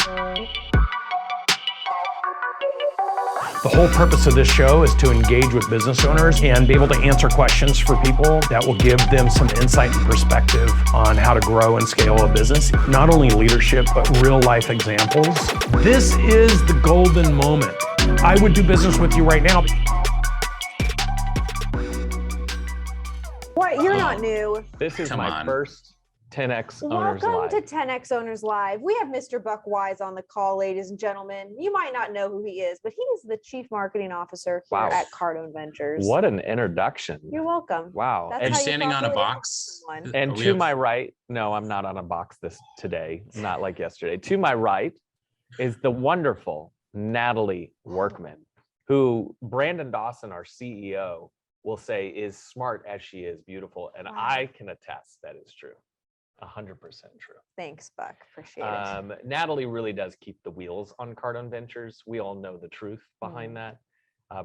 The whole purpose of this show is to engage with business owners and be able to answer questions for people that will give them some insight and perspective on how to grow and scale a business. Not only leadership, but real life examples. This is the golden moment. I would do business with you right now. What? You're not new. This is my first 10X Owners Live. Welcome to 10X Owners Live. We have Mr. Buck Wise on the call, ladies and gentlemen. You might not know who he is, but he is the Chief Marketing Officer here at Cardone Ventures. What an introduction. You're welcome. Wow. That's And how you standing on a properly box. And to my right, no, I'm not on a box today, not like yesterday. To my right is the wonderful Natalie Workman, who Brandon Dawson, our CEO, will say is smart as she is beautiful. And I can attest that is true. 100% true. Thanks, Buck. Appreciate it. Natalie really does keep the wheels on Cardone Ventures. We all know the truth behind that.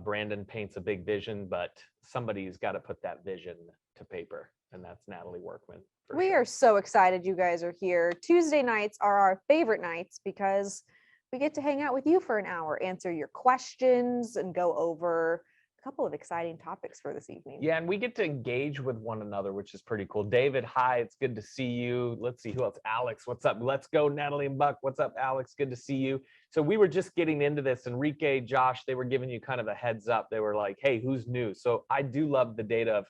Brandon paints a big vision, but somebody's got to put that vision to paper, and that's Natalie Workman. We are so excited you guys are here. Tuesday nights are our favorite nights because we get to hang out with you for an hour, answer your questions, and go over a couple of exciting topics for this evening. Yeah, and we get to engage with one another, which is pretty cool. David, hi, it's good to see you. Let's see who else. Alex, what's up? Let's go, Natalie and Buck. What's up, Alex? Good to see you. So we were just getting into this. Enrique, Josh, they were giving you kind of a heads up. They were like, hey, who's new? So I do love the data of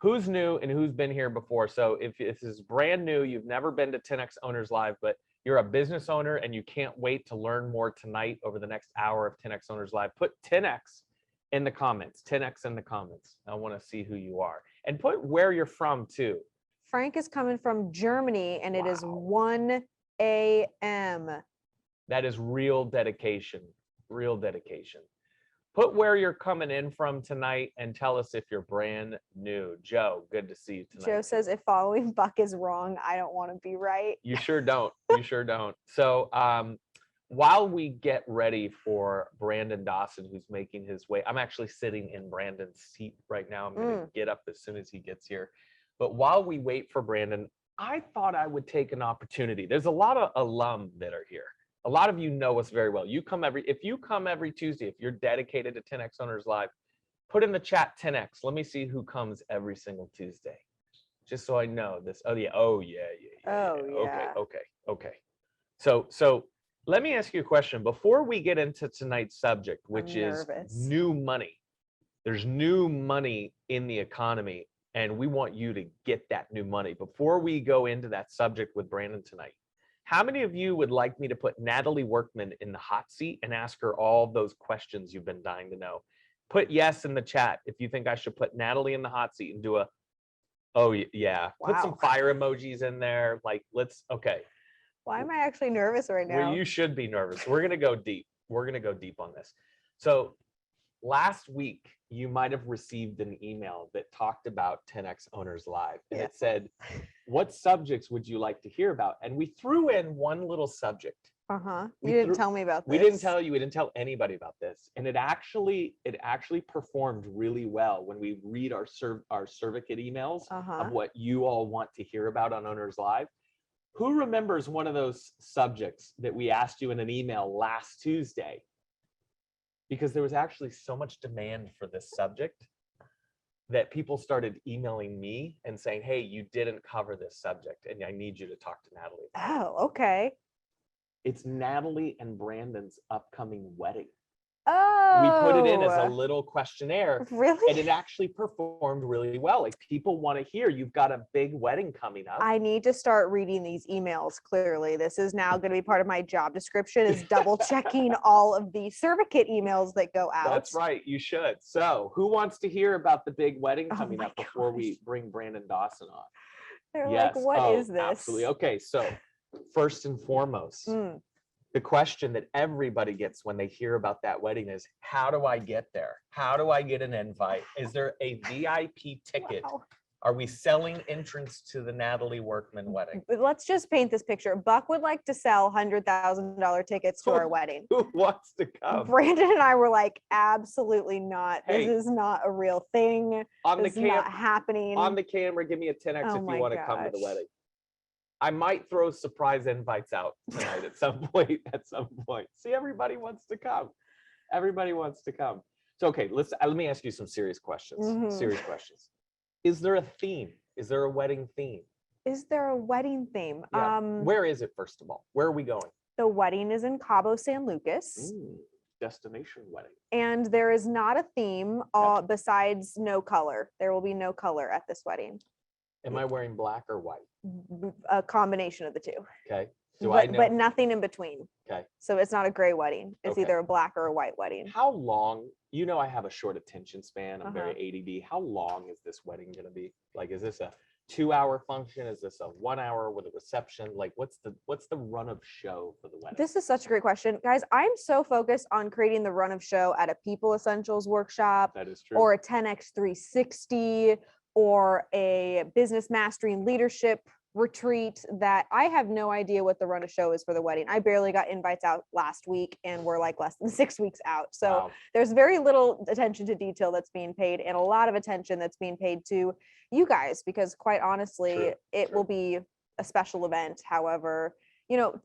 who's new and who's been here before. So if this is brand new, you've never been to 10X Owners Live, but you're a business owner and you can't wait to learn more tonight over the next hour of 10X Owners Live, put 10X in the comments, 10X in the comments. I want to see who you are. And put where you're from too. Frank is coming from Germany and it is 1 a.m. That is real dedication, real dedication. Put where you're coming in from tonight and tell us if you're brand new. Joe, good to see you tonight. Joe says, if following Buck is wrong, I don't want to be right. You sure don't. You sure don't. So while we get ready for Brandon Dawson, who's making his way, I'm actually sitting in Brandon's seat right now. I'm going to get up as soon as he gets here. But while we wait for Brandon, I thought I would take an opportunity. There's a lot of alum that are here. A lot of you know us very well. If you come every Tuesday, if you're dedicated to 10X Owners Live, put in the chat 10X. Let me see who comes every single Tuesday, just so I know this. Oh yeah. Okay. So let me ask you a question before we get into tonight's subject, which is new money. There's new money in the economy, and we want you to get that new money. Before we go into that subject with Brandon tonight, how many of you would like me to put Natalie Workman in the hot seat and ask her all those questions you've been dying to know? Put yes in the chat if you think I should put Natalie in the hot seat and do a, oh yeah. Wow. Put some fire emojis in there. Like, okay. Why am I actually nervous right now? Well, you should be nervous. We're going to go deep. We're going to go deep on this. So last week, you might have received an email that talked about 10X Owners Live. And it said, what subjects would you like to hear about? And we threw in one little subject. You didn't tell me about this. We didn't tell you. We didn't tell anybody about this. And it actually performed really well when we read our certificate emails of what you all want to hear about on Owners Live. Who remembers one of those subjects that we asked you in an email last Tuesday? Because there was actually so much demand for this subject that people started emailing me and saying, hey, you didn't cover this subject and I need you to talk to Natalie. Oh, okay. It's Natalie and Brandon's upcoming wedding. Oh. We put it in as a little questionnaire. Really? And it actually performed really well. Like, people want to hear you've got a big wedding coming up. I need to start reading these emails clearly. This is now going to be part of my job description, is double checking all of the certificate emails that go out. That's right. You should. So who wants to hear about the big wedding coming up before we bring Brandon Dawson on? They're like, what is this? Absolutely. Okay. So first and foremost, the question that everybody gets when they hear about that wedding is, how do I get there? How do I get an invite? Is there a VIP ticket? Wow. Are we selling entrance to the Natalie Workman wedding? Let's just paint this picture. Buck would like to sell $100,000 tickets to our wedding. Who wants to come? Brandon and I were like, absolutely not. Hey, this is not a real thing. This is not happening. On the camera, give me a 10X if you want to gosh. come to the wedding. I might throw surprise invites out tonight at some point. See, everybody wants to come. Everybody wants to come. So, okay, let me ask you some serious questions. Serious questions. Is there a theme? Is there a wedding theme? Is there a wedding theme? Yeah. Where is it, first of all? Where are we going? The wedding is in Cabo San Lucas. Ooh, destination wedding. And there is not a theme besides no color. There will be no color at this wedding. Am I wearing black or white? A combination of the two. Okay. But nothing in between. Okay. So it's not a gray wedding. It's Okay. either a black or a white wedding. How long, I have a short attention span. I'm very ADD. How long is this wedding going to be? Like, is this a 2-hour function? Is this a 1 hour with a reception? Like, what's the run of show for the wedding? This is such a great question. Guys, I'm so focused on creating the run of show at a People Essentials workshop. That is true. Or a 10X 360 or a business mastering leadership retreat that I have no idea what the run of show is for the wedding. I barely got invites out last week and we're like less than 6 weeks out. So there's very little attention to detail that's being paid and a lot of attention that's being paid to you guys, because quite honestly, it will be a special event. However,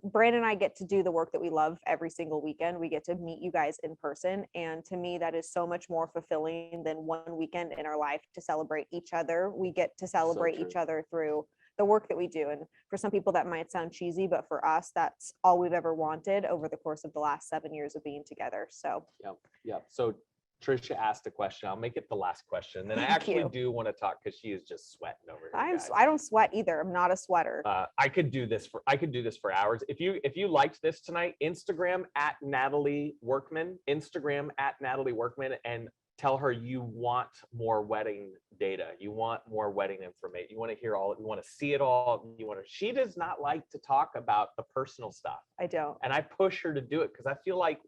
Brandon and I get to do the work that we love every single weekend. We get to meet you guys in person. And to me, that is so much more fulfilling than one weekend in our life to celebrate each other. We get to celebrate each other through the work that we do. And for some people that might sound cheesy, but for us, that's all we've ever wanted over the course of the last 7 years of being together. So, Yep. So Trisha asked a question. I'll make it the last question. Then I actually do want to talk because she is just sweating over here. I don't sweat either. I'm not a sweater. I could do this for hours. If you liked this tonight, Instagram at Natalie Workman, and tell her you want more wedding data. You want more wedding information. You want to hear you want to see it all. She does not like to talk about the personal stuff. I don't. And I push her to do it because I feel like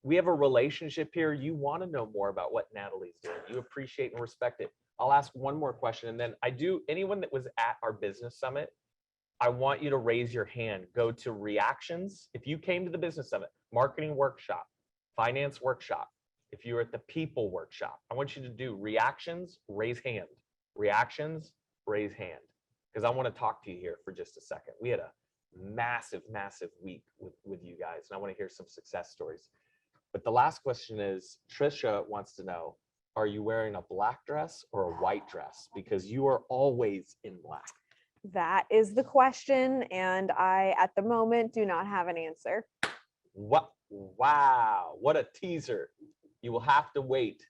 we have a relationship here. You want to know more about what Natalie's doing. You appreciate and respect it. I'll ask one more question. And then anyone that was at our business summit, I want you to raise your hand. Go to reactions. If you came to the business summit, marketing workshop, finance workshop, if you were at the people workshop, I want you to do reactions, raise hand. Reactions, raise hand. Because I want to talk to you here for just a second. We had a massive week with you guys. And I want to hear some success stories. But the last question is, Trisha wants to know, are you wearing a black dress or a white dress? Because you are always in black. That is the question. And I, at the moment, do not have an answer. What? Wow. What a teaser. You will have to wait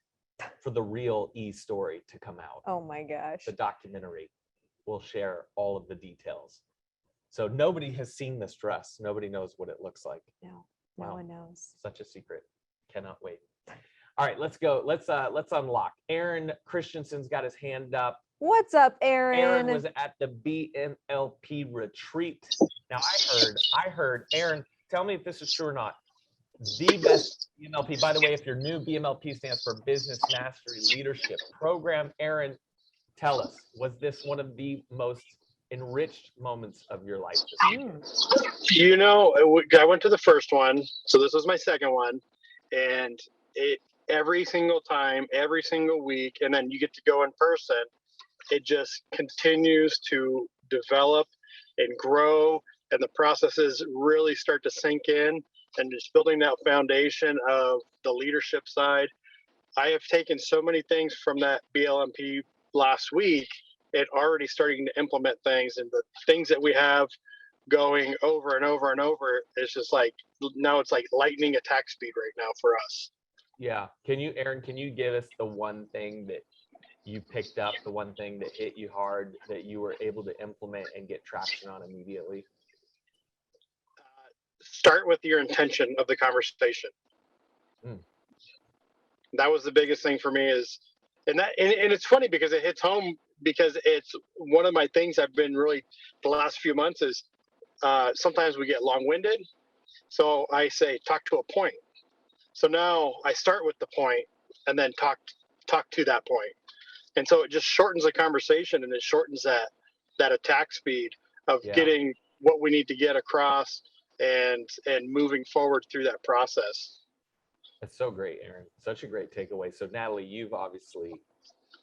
for the real story to come out. Oh my gosh. The documentary will share all of the details. So nobody has seen this dress. Nobody knows what it looks like. No. No one knows. Such a secret. Cannot wait. All right, let's go. Let's unlock. Aaron Christensen's got his hand up. What's up, Aaron? Aaron was at the BMLP retreat. Now I heard, Aaron, tell me if this is true or not. The best BMLP, by the way, if you're new, BMLP stands for Business Mastery Leadership Program. Aaron, tell us, was this one of the most enriched moments of your life this weekend? I went to the first one, so this was my second one, and every single time, every single week, and then you get to go in person, it just continues to develop and grow, and the processes really start to sink in, and just building that foundation of the leadership side. I have taken so many things from that BLMP last week and already starting to implement things, and the things that we have going over and over and over, it's just like, now it's like lightning attack speed right now for us. Yeah. Aaron, can you give us the one thing that you picked up, the one thing that hit you hard that you were able to implement and get traction on immediately? Start with your intention of the conversation. That was the biggest thing for me and it's funny because it hits home, because it's one of my things I've been really the last few months is sometimes we get long-winded. So I say, talk to a point. So now I start with the point and then talk to that point. And so it just shortens the conversation, and it shortens that attack speed of getting what we need to get across and moving forward through that process. That's so great, Aaron. Such a great takeaway. So Natalie, you've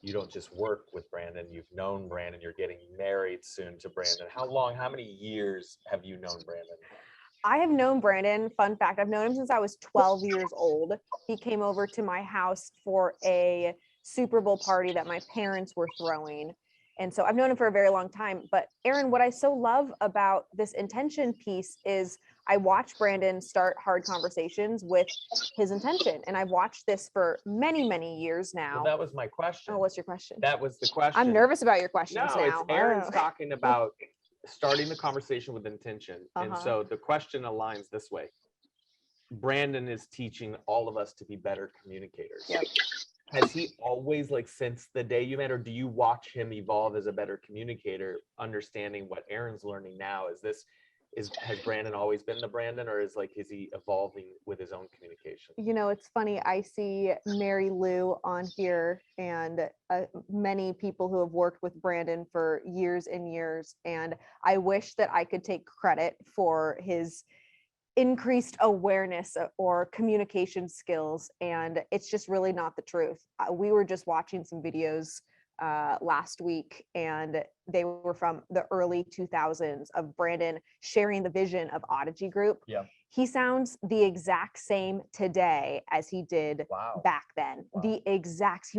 you don't just work with Brandon, you've known Brandon, you're getting married soon to Brandon. How many years have you known Brandon? I have known Brandon, fun fact, I've known him since I was 12 years old. He came over to my house for a Super Bowl party that my parents were throwing. And so I've known him for a very long time. But Aaron, what I so love about this intention piece is I watch Brandon start hard conversations with his intention. And I've watched this for many, many years now. Well, that was my question. Oh, what's your question? That was the question. I'm nervous about your questions No, now. it's Aaron's talking about starting the conversation with intention. And so the question aligns this way. Brandon is teaching all of us to be better communicators. Yep. Has he always, like, since the day you met, or do you watch him evolve as a better communicator, understanding what Aaron's learning now? Has Brandon always been the Brandon, or is he evolving with his own communication? You know, it's funny. I see Mary Lou on here and many people who have worked with Brandon for years and years. And I wish that I could take credit for his increased awareness or communication skills. And it's just really not the truth. We were just watching some videos last week, and they were from the early 2000s of Brandon sharing the vision of Audigy Group. Yeah. He sounds the exact same today as he did back then. Wow. He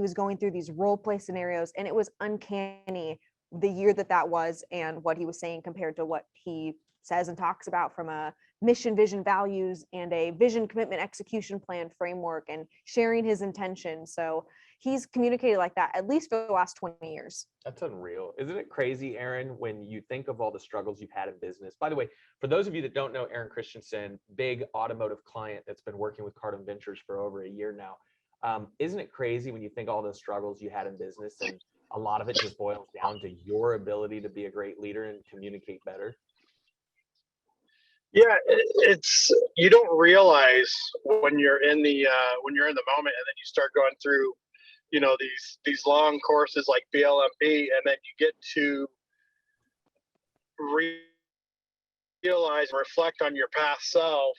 was going through these role play scenarios, and it was uncanny the year that was and what he was saying compared to what he says and talks about from a mission, vision, values, and a vision, commitment, execution plan framework, and sharing his intention. So he's communicated like that at least for the last 20 years. That's unreal. Isn't it crazy, Aaron, when you think of all the struggles you've had in business? By the way, for those of you that don't know Aaron Christensen, big automotive client that's been working with Cardone Ventures for over a year now. Isn't it crazy when you think all the struggles you had in business, and a lot of it just boils down to your ability to be a great leader and communicate better? Yeah, it's, you don't realize when you're in the moment, and then you start going through, you know, these long courses like BLMP, and then you get to realize, reflect on your past self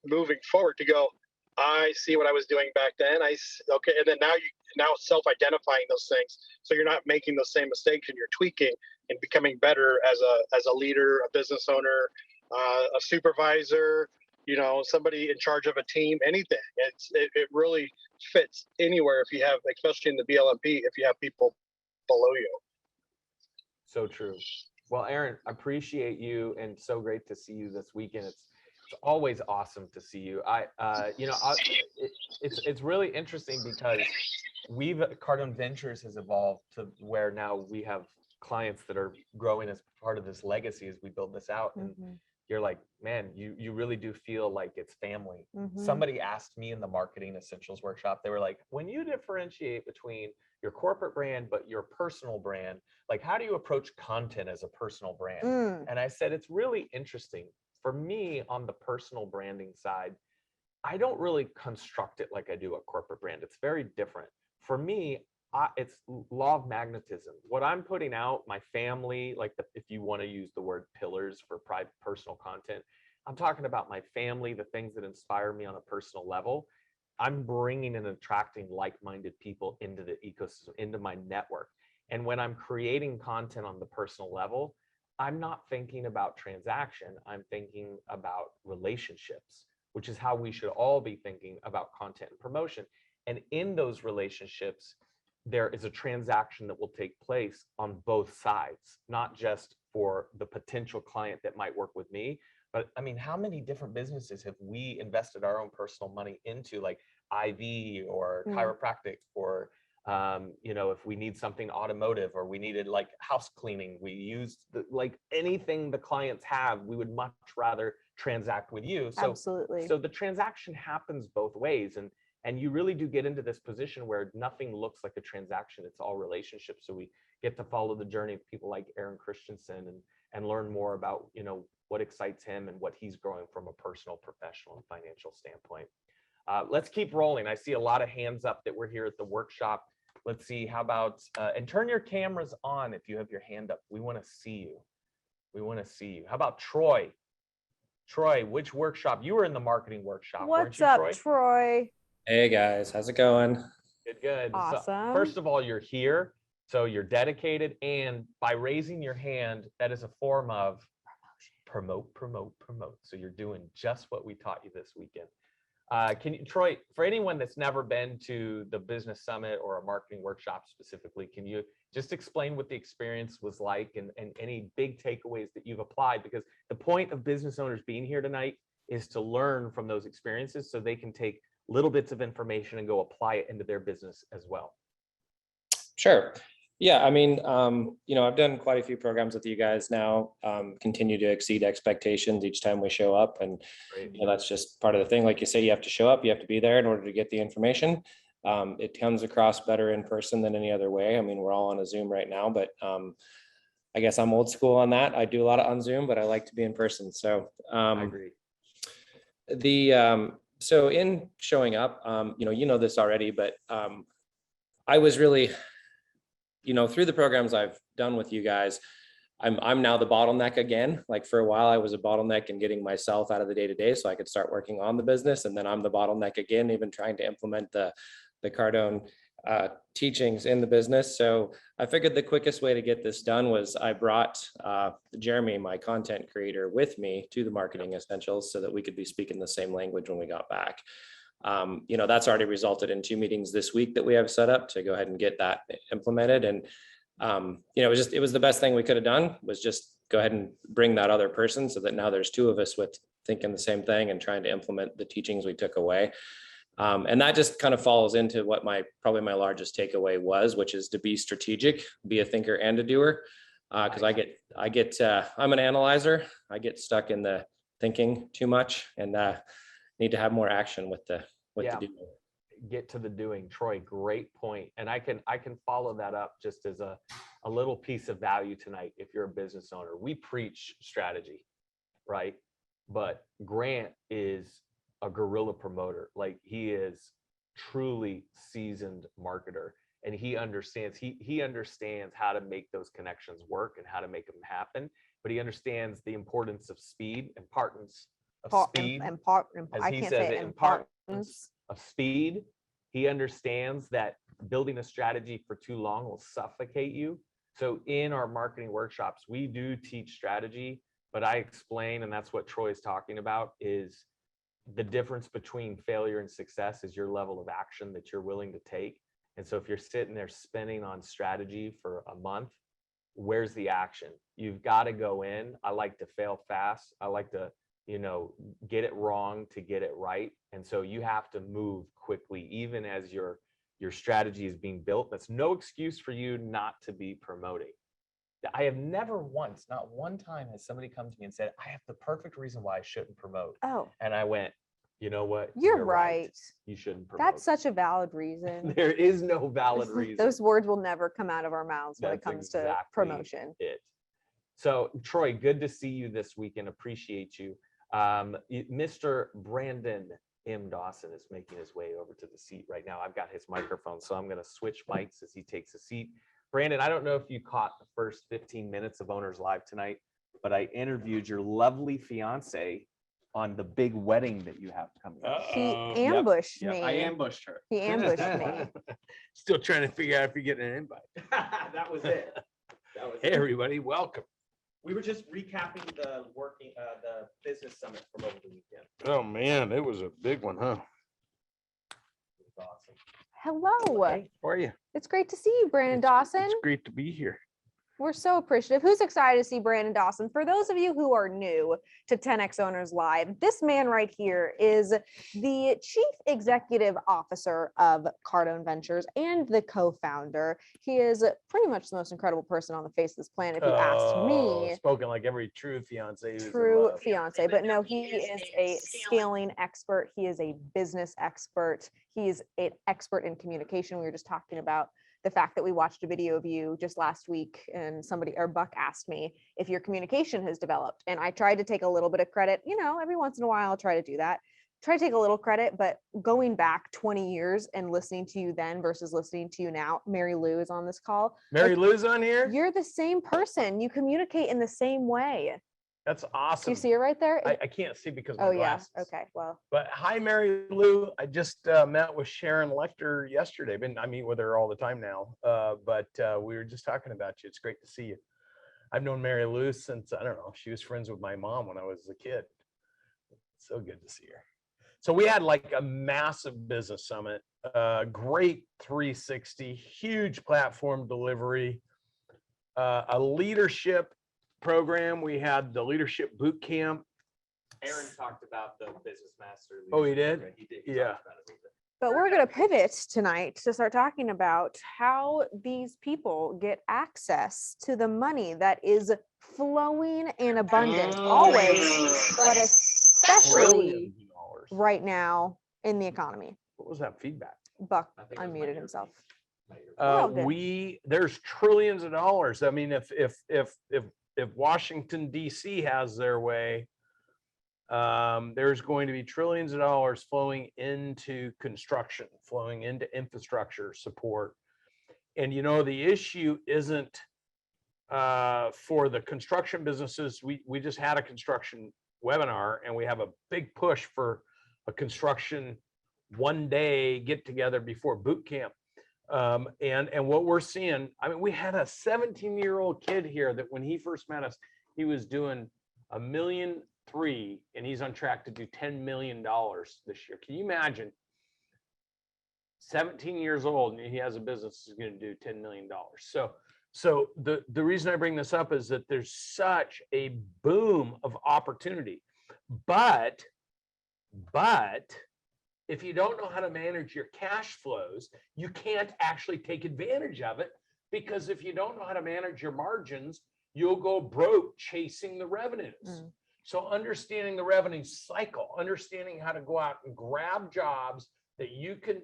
moving forward to go, I see what I was doing back then. Okay, and then now self-identifying those things, so you're not making those same mistakes, and you're tweaking and becoming better as a leader, a business owner, a supervisor, you know, somebody in charge of a team, anything. It really fits anywhere if you have, especially in the BLMP, if you have people below you. So true. Well, Aaron, I appreciate you, and so great to see you this weekend. It's always awesome to see you. It's really interesting because Cardone Ventures has evolved to where now we have clients that are growing as part of this legacy as we build this out. And you're like, man, you really do feel like it's family. Somebody asked me in the Marketing Essentials workshop, they were like, when you differentiate between your corporate brand but your personal brand, like, how do you approach content as a personal brand? And I said, it's really interesting. For me, on the personal branding side, I don't really construct it like I do a corporate brand. It's very different. For me, it's law of magnetism. What I'm putting out, my family, like if you want to use the word pillars for private personal content, I'm talking about my family, the things that inspire me on a personal level. I'm bringing and attracting like-minded people into the ecosystem, into my network. And when I'm creating content on the personal level, I'm not thinking about transaction. I'm thinking about relationships, which is how we should all be thinking about content and promotion. And in those relationships, there is a transaction that will take place on both sides, not just for the potential client that might work with me, but I mean, how many different businesses have we invested our own personal money into, like IV or chiropractic, or if we need something automotive, or we needed like house cleaning, we used like anything the clients have, we would much rather transact with you. So absolutely. So the transaction happens both ways, and you really do get into this position where nothing looks like a transaction. It's all relationships. So we get to follow the journey of people like Aaron Christensen and learn more about, what excites him and what he's growing from a personal, professional, and financial standpoint. Let's keep rolling. I see a lot of hands up that we're here at the workshop. Let's see, how about, and turn your cameras on if you have your hand up. We want to see you. We want to see you. How about Troy? Troy, which workshop? You were in the marketing workshop. What's up, Troy? Hey guys, how's it going? Good. So, Awesome. first of all, you're here, so you're dedicated, and by raising your hand, that is a form of promote. So you're doing just what we taught you this weekend. Can you, Troy, for anyone that's never been to the business summit or a marketing workshop specifically, can you just explain what the experience was like and any big takeaways that you've applied? Because the point of business owners being here tonight is to learn from those experiences so they can take little bits of information and go apply it into their business as well. Sure. Yeah, I mean, I've done quite a few programs with you guys now, continue to exceed expectations each time we show up. And that's just part of the thing. Like you say, you have to show up, you have to be there in order to get the information. It comes across better in person than any other way. I mean, we're all on a Zoom right now, but I guess I'm old school on that. I do a lot of on Zoom, but I like to be in person. So I agree. So in showing up, this already, but I was really, through the programs I've done with you guys, I'm now the bottleneck again. Like for a while, I was a bottleneck in getting myself out of the day-to-day so I could start working on the business. And then I'm the bottleneck again, even trying to implement the Cardone teachings in the business. So I figured the quickest way to get this done was I brought Jeremy, my content creator, with me to the Marketing Essentials so that we could be speaking the same language when we got back. That's already resulted in 2 meetings this week that we have set up to go ahead and get that implemented. And, it was the best thing we could have done, was just go ahead and bring that other person so that now there's 2 of us with thinking the same thing and trying to implement the teachings we took away. And that just kind of falls into what probably my largest takeaway was, which is to be strategic, be a thinker and a doer. Because I'm an analyzer. I get stuck in the thinking too much and need to have more action with the doing. Get to the doing. Troy, great point. And I can follow that up just as a little piece of value tonight. If you're a business owner, we preach strategy, right? But Grant is a guerrilla promoter. Like, he is truly seasoned marketer, and he understands how to make those connections work and how to make them happen. But he understands the importance of speed, importance of speed, importance of speed. He understands that building a strategy for too long will suffocate you. So in our marketing workshops, we do teach strategy, but I explain, and that's what Troy is talking about, is the difference between failure and success is your level of action that you're willing to take. And so if you're sitting there spinning on strategy for a month, where's the action? You've got to go in. I like to fail fast. I like to, get it wrong to get it right. And so you have to move quickly, even as your strategy is being built. That's no excuse for you not to be promoting. I have never once, not one time, has somebody come to me and said, I have the perfect reason why I shouldn't promote. Oh. And I went, you know what? You're right. You shouldn't promote. That's such a valid reason. There is no valid reason. Those words will never come out of our mouths when it comes to promotion. So, Troy, good to see you this weekend. Appreciate you. Mr. Brandon M. Dawson is making his way over to the seat right now. I've got his microphone, so I'm going to switch mics as he takes a seat. Brandon, I don't know if you caught the first 15 minutes of Owners Live tonight, but I interviewed your lovely fiance on the big wedding that you have coming up. He ambushed me. I ambushed her. He ambushed me. Still trying to figure out if you're getting an invite. That was it. Hey, everybody, welcome. We were just recapping the business summit from over the weekend. Oh, man, it was a big one, huh? It was awesome. Hello. Hey, how are you? It's great to see you, Brandon Dawson. It's great to be here. We're so appreciative. Who's excited to see Brandon Dawson? For those of you who are new to 10X Owners Live, this man right here is the Chief Executive Officer of Cardone Ventures and the co-founder. He is pretty much the most incredible person on the face of this planet, if you asked me. Spoken like every true fiance. True fiance, but no, he is a scaling expert. He is a business expert. He's an expert in communication. We were just talking about the fact that we watched a video of you just last week, and Buck asked me if your communication has developed. And I tried to take a little bit of credit, every once in a while I'll try to do that. Try to take a little credit, but going back 20 years and listening to you then versus listening to you now, Mary Lou is on this call. Mary Lou's on here? You're the same person. You communicate in the same way. That's Do awesome. you see it right there? I can't see because of Oh my yeah. glasses. Okay. Well, But hi, Mary Lou. I just met with Sharon Lecter yesterday. I meet with her all the time now. But we were just talking about you. It's great to see you. I've known Mary Lou since, I don't know, she was friends with my mom when I was a kid. So good to see her. So we had like a massive business summit, great 360, huge platform delivery, a leadership program. We had the leadership boot camp. Aaron talked about the business master. Oh, he did? Program. He did. Yeah. Talked about it a little bit. but we're going to pivot tonight to start talking about how these people get access to the money that is flowing in abundance always, but especially Trillions of dollars. right now in the economy. What was that feedback? Buck I think it was my unmuted himself. earpiece. My earpiece. Oh, good. There's trillions of dollars. I mean, if Washington DC has their way, there's going to be trillions of dollars flowing into construction, flowing into infrastructure support. And you know, the issue isn't for the construction businesses. We just had a construction webinar, and we have a big push for a construction one day get together before boot camp. And what we're seeing, I mean, we had a 17-year-old kid here that when he first met us, he was doing $1.3 million, and he's on track to do $10 million this year. Can you imagine? 17 years old, and he has a business that's going to do $10 million. So the reason I bring this up is that there's such a boom of opportunity, but if you don't know how to manage your cash flows, you can't actually take advantage of it, because if you don't know how to manage your margins, you'll go broke chasing the revenues. So understanding the revenue cycle, understanding how to go out and grab jobs that you can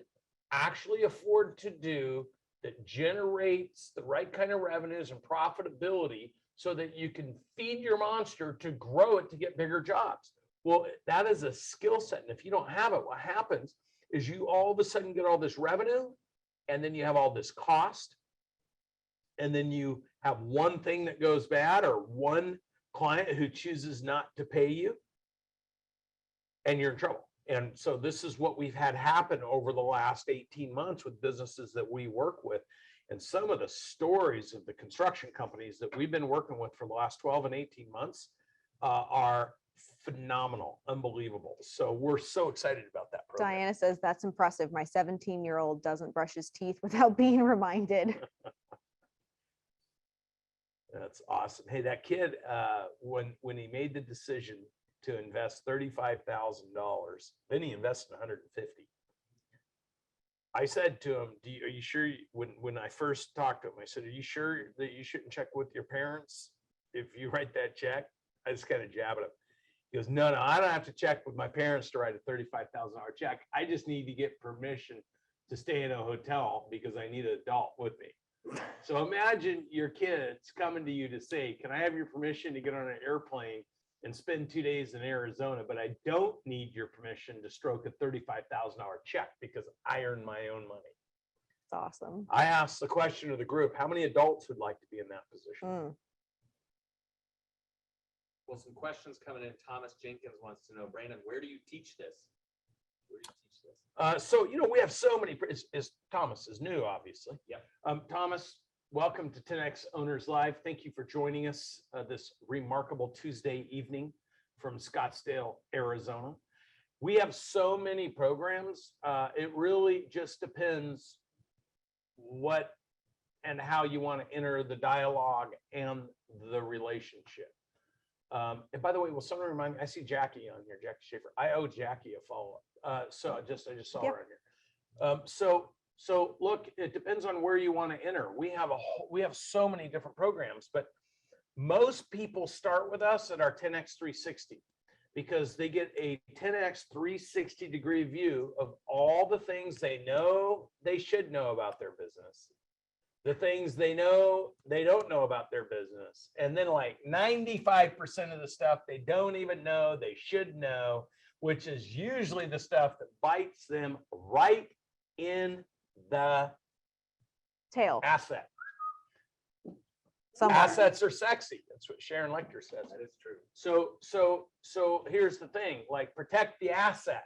actually afford to do, that generates the right kind of revenues and profitability so that you can feed your monster to grow it to get bigger jobs. Well, that is a skill set. And if you don't have it, what happens is you all of a sudden get all this revenue, and then you have all this cost, and then you have one thing that goes bad, or one client who chooses not to pay you, and you're in trouble. And so this is what we've had happen over the last 18 months with businesses that we work with. And some of the stories of the construction companies that we've been working with for the last 12 and 18 months are phenomenal, unbelievable. So we're so excited about that program. Diana says, that's impressive. My 17-year-old doesn't brush his teeth without being reminded. That's awesome. Hey, that kid, when he made the decision to invest $35,000, then he invested $150,000. I said to him, are you sure, when I first talked to him, I said, are you sure that you shouldn't check with your parents if you write that check? I just kind of jabbed him. He goes, no, I don't have to check with my parents to write a $35,000 check. I just need to get permission to stay in a hotel because I need an adult with me. So imagine your kids coming to you to say, can I have your permission to get on an airplane and spend 2 days in Arizona, but I don't need your permission to stroke a $35,000 check because I earn my own money. It's awesome. I asked the question of the group, how many adults would like to be in that position? Well, some questions coming in. Thomas Jenkins wants to know, Brandon, where do you teach this? Where do you teach this? So, we have so many, Thomas is new, obviously. Yep. Thomas, welcome to 10X Owners Live. Thank you for joining us this remarkable Tuesday evening from Scottsdale, Arizona. We have so many programs. It really just depends what and how you want to enter the dialogue and the relationship. And by the way, will someone remind me? I see Jackie on here, Jackie Schaefer. I owe Jackie a follow-up. So I just saw her on here. So look, it depends on where you want to enter. We have so many different programs, but most people start with us at our 10X 360 because they get a 10X 360 degree view of all the things they know they should know about their business, the things they know they don't know about their business, and then like 95% of the stuff they don't even know they should know, which is usually the stuff that bites them right in the Tail. asset. Somewhere. Assets are sexy. That's what Sharon Lecter says. That is true. So here's the thing, like protect the asset.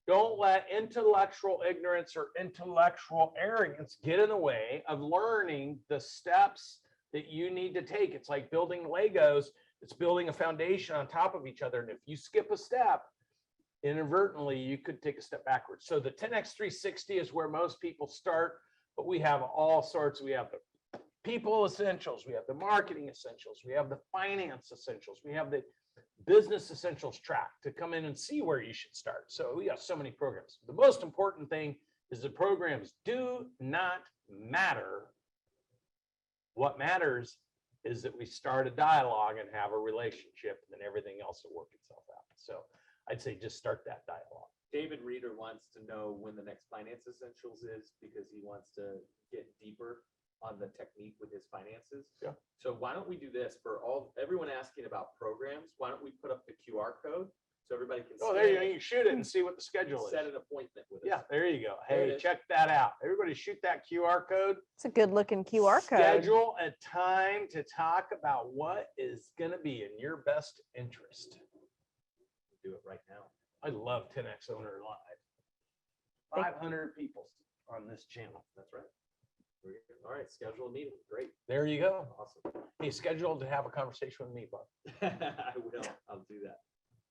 Don't let intellectual ignorance or intellectual arrogance get in the way of learning the steps that you need to take. It's like building Legos. It's building a foundation on top of each other. And if you skip a step, inadvertently, you could take a step backwards. So the 10X 360 is where most people start, but we have all sorts. We have the people essentials, we have the marketing essentials, we have the finance essentials, we have the business essentials track to come in and see where you should start. So we have so many programs. The most important thing is the programs do not matter. What matters is that we start a dialogue and have a relationship, and then everything else will work itself out. So I'd say just start that dialogue. David Reeder wants to know when the next finance essentials is because he wants to get deeper on the technique with his finances. Yeah. So why don't we do this for everyone asking about programs? Why don't we put up the QR code so everybody can Oh, there you go. scan You it, shoot it and see what the schedule is. set an appointment with us. Yeah, there you go. There it Hey, is. check that out. Everybody shoot that QR code. It's a good looking QR code. Schedule a time to talk about what is going to be in your best interest. Do it right now. I love 10X Owner Live. 500 people on this channel. That's right. All right, schedule a meeting. Great. There you go. Awesome. Hey, scheduled to have a conversation with me, Bob. I will. I'll do that.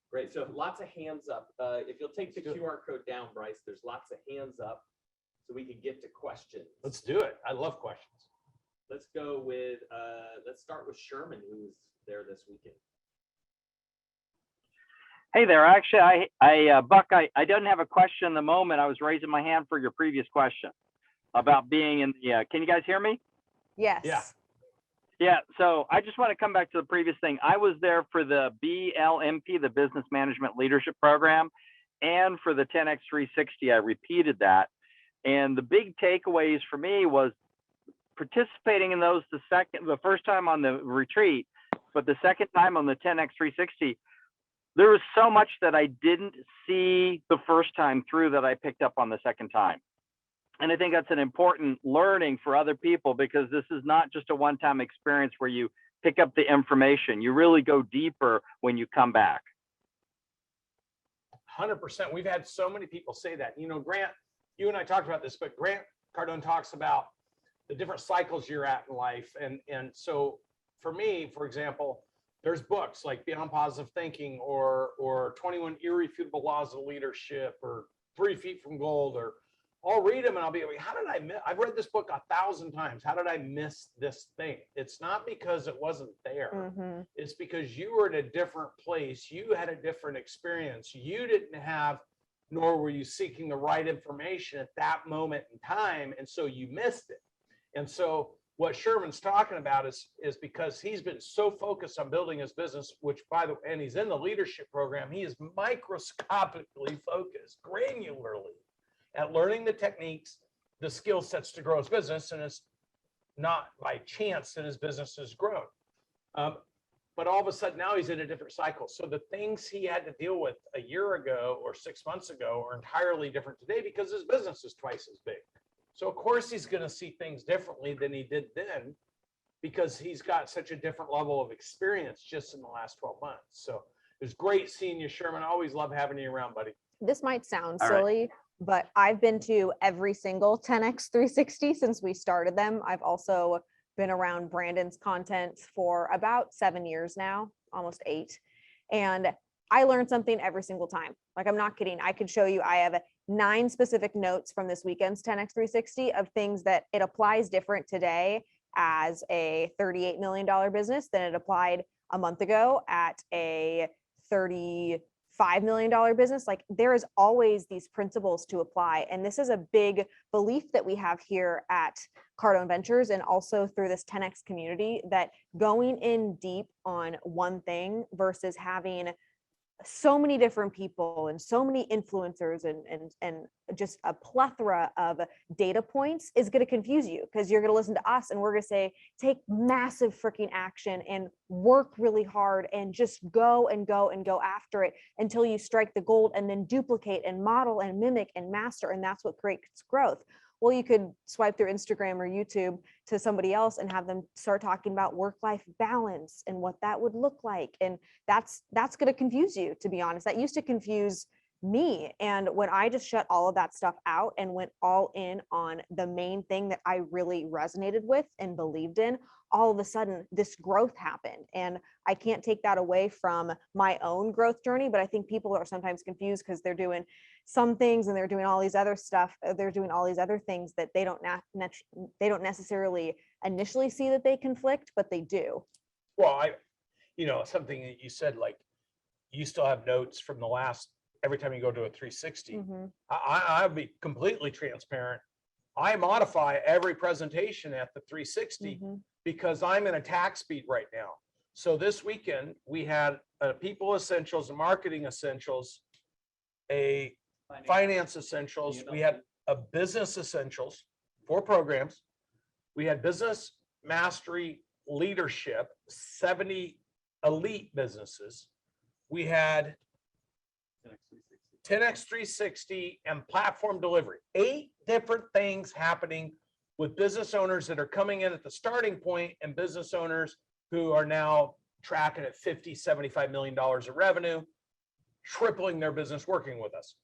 Great. So lots of hands up. If you'll take the Let's do it. QR code down, Bryce, there's lots of hands up so we can get to questions. Let's do it. I love questions. Let's go with, let's start with Sherman, who was there this weekend. Hey there. Actually, Buck, I didn't have a question in the moment. I was raising my hand for your previous question about being in the, can you guys hear me? Yes. Yeah. Yeah. So I just want to come back to the previous thing. I was there for the BLMP, the Business Management Leadership Program, and for the 10X 360, I repeated that. And the big takeaways for me was participating in those the first time on the retreat, but the second time on the 10X 360, there was so much that I didn't see the first time through that I picked up on the second time. And I think that's an important learning for other people, because this is not just a one-time experience where you pick up the information. You really go deeper when you come back. 100%. We've had so many people say that. You know, Grant, you and I talked about this, but Grant Cardone talks about the different cycles you're at in life. And so for me, for example, there's books like Beyond Positive Thinking or 21 Irrefutable Laws of Leadership or 3 Feet from Gold, or I'll read them and I'll be like, how did I miss? I've read this book 1,000 times. How did I miss this thing? It's not because it wasn't there. Mm-hmm. It's because you were at a different place. You had a different experience. You didn't have, nor were you seeking the right information at that moment in time. And so you missed it. And so what Sherman's talking about is because he's been so focused on building his business, which by the way, and he's in the leadership program, he is microscopically focused, granularly at learning the techniques, the skill sets to grow his business. And it's not by chance that his business has grown. But all of a sudden now he's in a different cycle. So the things he had to deal with a year ago or 6 months ago are entirely different today because his business is twice as big. So of course he's going to see things differently than he did then, because he's got such a different level of experience just in the last 12 months. So it was great seeing you, Sherman. I always love having you around, buddy. This might sound All right. silly, but I've been to every single 10X 360 since we started them. I've also been around Brandon's content for about 7 years now, almost 8. And I learned something every single time. Like, I'm not kidding. I could show you, I have 9 specific notes from this weekend's 10X 360 of things that it applies different today as a $38 million business than it applied a month ago at a $35 million business. Like, there is always these principles to apply. And this is a big belief that we have here at Cardone Ventures and also through this 10X community, that going in deep on one thing versus having so many different people and so many influencers and just a plethora of data points is going to confuse you, because you're going to listen to us and we're going to say, take massive freaking action and work really hard and just go and go and go after it until you strike the gold, and then duplicate and model and mimic and master. And that's what creates growth. Well, you could swipe through Instagram or YouTube to somebody else and have them start talking about work-life balance and what that would look like. And that's going to confuse you, to be honest. That used to confuse me. And when I just shut all of that stuff out and went all in on the main thing that I really resonated with and believed in, all of a sudden this growth happened. And I can't take that away from my own growth journey, but I think people are sometimes confused because they're doing some things and they're doing all these other stuff. They're doing all these other things that they don't necessarily initially see that they conflict, but they do. Well, something that you said, like you still have notes from the last, every time you go to a 360. I'll be completely transparent. I modify every presentation at the 360 because I'm in a tax beat right now. So this weekend we had a people essentials, a marketing essentials, a finance essentials. We had a business essentials, 4 programs. We had business mastery leadership, 70 elite businesses. We had 10x 360 and platform delivery. 8 different things happening with business owners that are coming in at the starting point and business owners who are now tracking at $50-75 million of revenue, tripling their business working with us.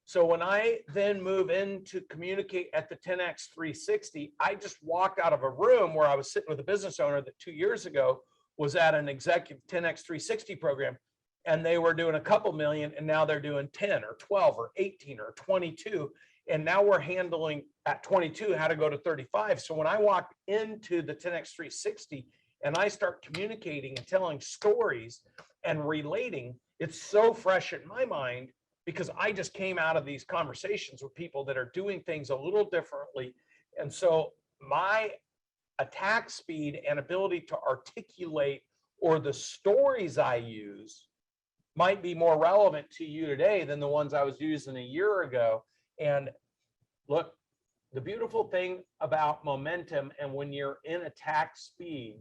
So when I then move in to communicate at the 10x 360, I just walked out of a room where I was sitting with a business owner that 2 years ago was at an executive 10x 360 program, and they were doing a couple million, and now they're doing 10 or 12 or 18 or 22. And now we're handling at 22 how to go to 35. So when I walk into the 10x 360 and I start communicating and telling stories and relating, it's so fresh in my mind because I just came out of these conversations with people that are doing things a little differently. And so my attack speed and ability to articulate, or the stories I use, might be more relevant to you today than the ones I was using a year ago. And look, the beautiful thing about momentum and when you're in attack speed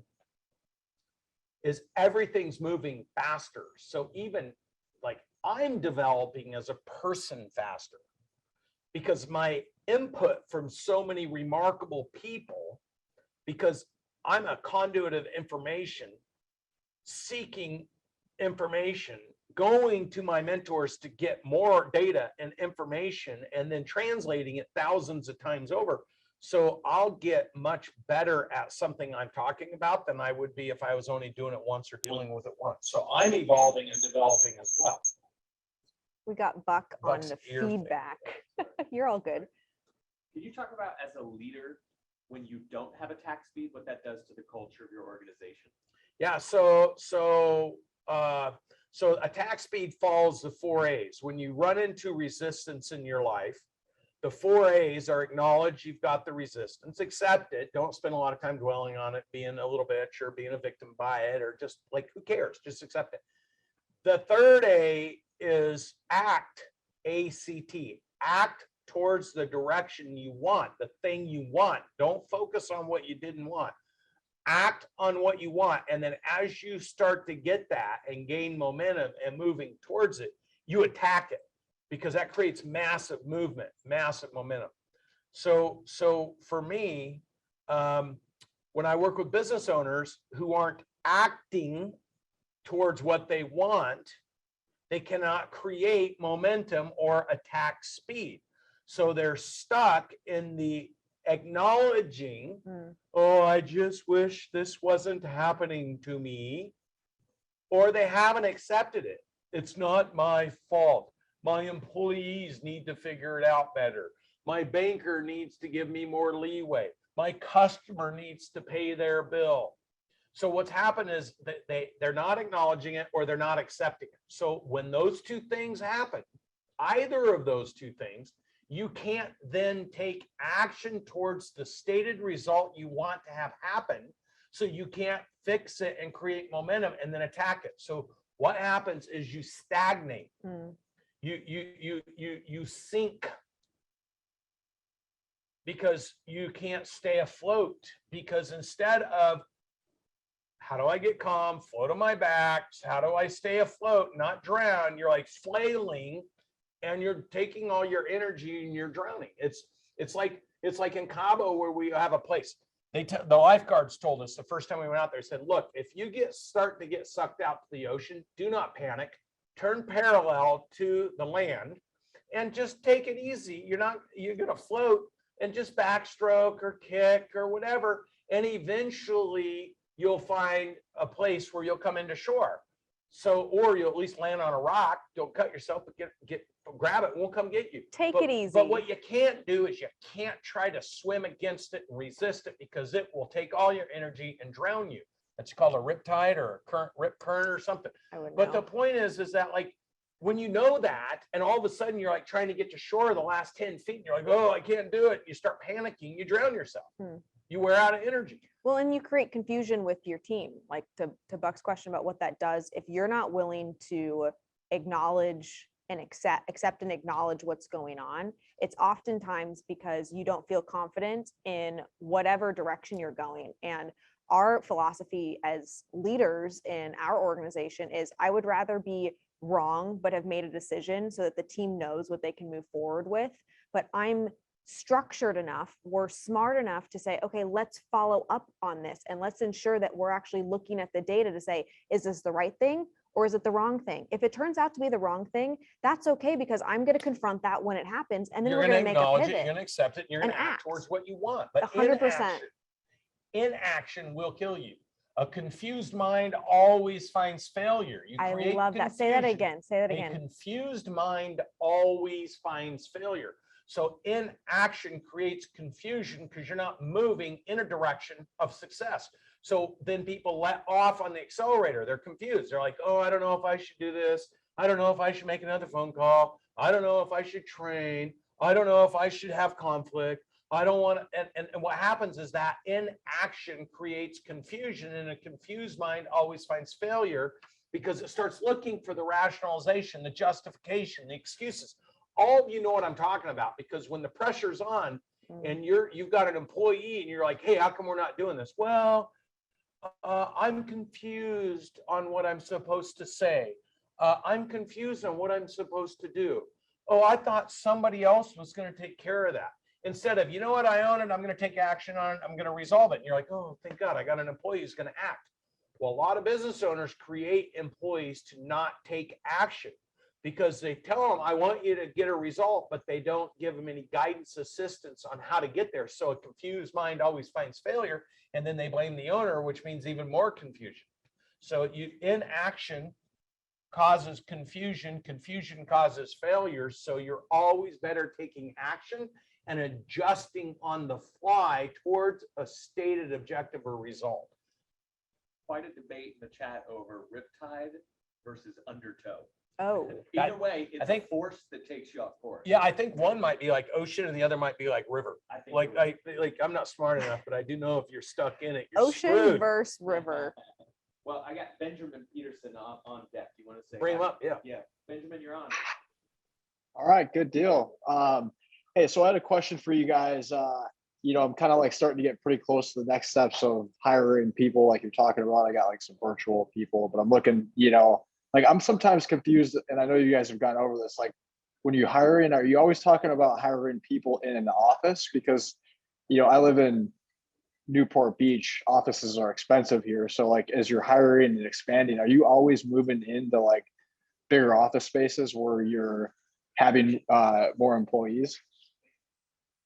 is everything's moving faster. So even like I'm developing as a person faster because my input from so many remarkable people, because I'm a conduit of information, seeking information, going to my mentors to get more data and information, and then translating it thousands of times over. So I'll get much better at something I'm talking about than I would be if I was only doing it once or dealing with it once. So I'm evolving and developing as well. We got Buck on Buck's the ear thing. feedback. You're all good. Can you talk about, as a leader, when you don't have attack speed, what that does to the culture of your organization? Yeah, so attack speed follows the 4 A's. When you run into resistance in your life, the 4 A's are acknowledge you've got the resistance, accept it, don't spend a lot of time dwelling on it, being a little bitch or being a victim by it, or just like, who cares? Just accept it. The 3rd A is act, A-C-T, act towards the direction you want, the thing you want. Don't focus on what you didn't want. Act on what you want. And then as you start to get that and gain momentum and moving towards it, you attack it, because that creates massive movement, massive momentum. So for me, when I work with business owners who aren't acting towards what they want, they cannot create momentum or attack speed. So they're stuck in the acknowledging, oh, I just wish this wasn't happening to me, or they haven't accepted it. It's not my fault. My employees need to figure it out better. My banker needs to give me more leeway. My customer needs to pay their bill. So what's happened is that they're not acknowledging it, or they're not accepting it. So when those two things happen, either of those two things, you can't then take action towards the stated result you want to have happen. So you can't fix it and create momentum and then attack it. So what happens is you stagnate. You sink, because you can't stay afloat. Because instead of how do I get calm, float on my back, how do I stay afloat, not drown, you're like flailing, and you're taking all your energy and you're drowning. It's like in Cabo where we have a place. The lifeguards told us the first time we went out there, said, look, if you start to get sucked out to the ocean, do not panic. Turn parallel to the land and just take it easy. You're going to float and just backstroke or kick or whatever. And eventually you'll find a place where you'll come into shore. So, or you'll at least land on a rock. Don't cut yourself, but grab it. It won't come get you. Take it easy. But what you can't do is you can't try to swim against it and resist it, because it will take all your energy and drown you. That's called a riptide or a rip current or something. But the point is that like, when you know that, and all of a sudden you're like trying to get to shore the last 10 feet, and you're like, oh, I can't do it. You start panicking, you drown yourself. You wear out of energy. Well, and you create confusion with your team. Like to Buck's question about what that does, if you're not willing to acknowledge and accept and acknowledge what's going on, it's oftentimes because you don't feel confident in whatever direction you're going. And our philosophy as leaders in our organization is, I would rather be wrong but have made a decision so that the team knows what they can move forward with. But I'm structured enough, we're smart enough to say, okay, let's follow up on this and let's ensure that we're actually looking at the data to say, is this the right thing or is it the wrong thing? If it turns out to be the wrong thing, that's okay, because I'm going to confront that when it happens, and then we're going to make a pivot. You're going to accept it, and you're going to act towards what you want. But 100%. Inaction will kill you. A confused mind always finds failure. I love that. Say that again. Say that again. A confused mind always finds failure. So inaction creates confusion because you're not moving in a direction of success. So then people let off on the accelerator. They're confused. They're like, oh, I don't know if I should do this. I don't know if I should make another phone call. I don't know if I should train. I don't know if I should have conflict. I don't want to. And what happens is that inaction creates confusion, and a confused mind always finds failure because it starts looking for the rationalization, the justification, the excuses. All of you know what I'm talking about, because when the pressure's on and you've got an employee and you're like, hey, how come we're not doing this? Well, I'm confused on what I'm supposed to say. I'm confused on what I'm supposed to do. Oh, I thought somebody else was going to take care of that. Instead of, you know what, I own it, I'm going to take action on it, I'm going to resolve it. And you're like, oh, thank God, I got an employee who's going to act. Well, a lot of business owners create employees to not take action, because they tell them, I want you to get a result, but they don't give them any guidance, assistance on how to get there. So a confused mind always finds failure, and then they blame the owner, which means even more confusion. So inaction causes confusion, confusion causes failure. So you're always better taking action and adjusting on the fly towards a stated objective or result. Quite a debate in the chat over riptide versus undertow. Oh, Either way, it's a force that takes you off course. Yeah, I think one might be like ocean and the other might be like river. I think Like I'm not smart enough, but I do know if you're stuck in it, you're ocean screwed. versus river. Well, I got Benjamin Peterson on deck. You want to say? Bring him up, yeah. Yeah, Benjamin, you're on. All right, good deal. Hey, so I had a question for you guys. I'm kind of like starting to get pretty close to the next steps of hiring people like you're talking about. I got like some virtual people, but I'm looking, like I'm sometimes confused, and I know you guys have gone over this. Like when you're hiring, are you always talking about hiring people in an office? Because, I live in Newport Beach, offices are expensive here. So like as you're hiring and expanding, are you always moving into like bigger office spaces where you're having more employees?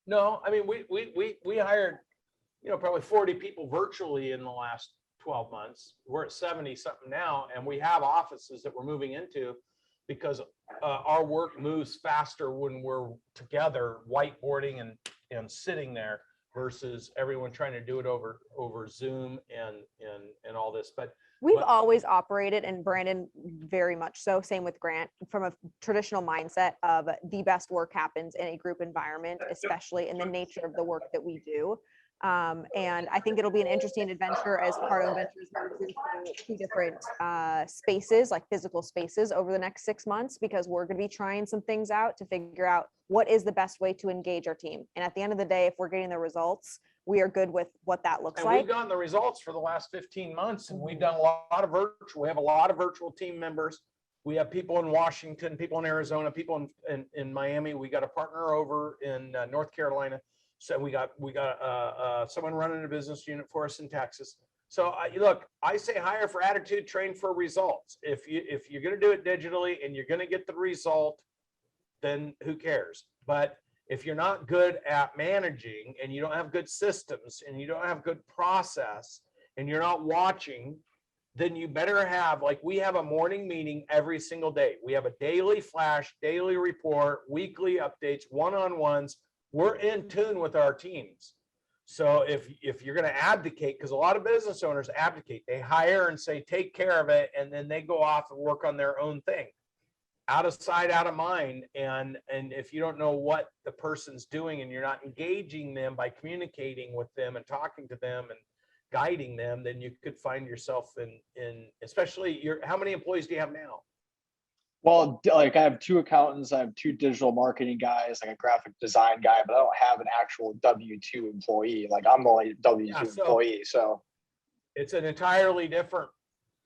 No, I mean, we hired, probably 40 people virtually in the last 12 months. We're at 70 something now, and we have offices that we're moving into because our work moves faster when we're together, whiteboarding and sitting there versus everyone trying to do it over Zoom and all this. But we've always operated, and Brandon very much so, same with Grant, from a traditional mindset of the best work happens in a group environment, especially in the nature of the work that we do. And I think it'll be an interesting adventure as Cardo Ventures moves into 2 different spaces, like physical spaces, over the next 6 months, because we're going to be trying some things out to figure out what is the best way to engage our team. And at the end of the day, if we're getting the results, we are good with what that looks like. We've gotten the results for the last 15 months, and we've done a lot of virtual. We have a lot of virtual team members. We have people in Washington, people in Arizona, people in Miami. We got a partner over in North Carolina. So we got someone running a business unit for us in Texas. So look, I say hire for attitude, train for results. If you're going to do it digitally and you're going to get the result, then who cares? But if you're not good at managing and you don't have good systems and you don't have good process and you're not watching, then you better have, like, we have a morning meeting every single day. We have a daily flash, daily report, weekly updates, one-on-ones. We're in tune with our teams. So if you're going to abdicate, because a lot of business owners abdicate, they hire and say, take care of it, and then they go off and work on their own thing. Out of sight, out of mind. And if you don't know what the person's doing and you're not engaging them by communicating with them and talking to them and guiding them, then you could find yourself in especially how many employees do you have now? Well, like I have 2 accountants, I have 2 digital marketing guys, like a graphic design guy, but I don't have an actual W-2 employee. Like I'm the only W-2 employee. So it's an entirely different,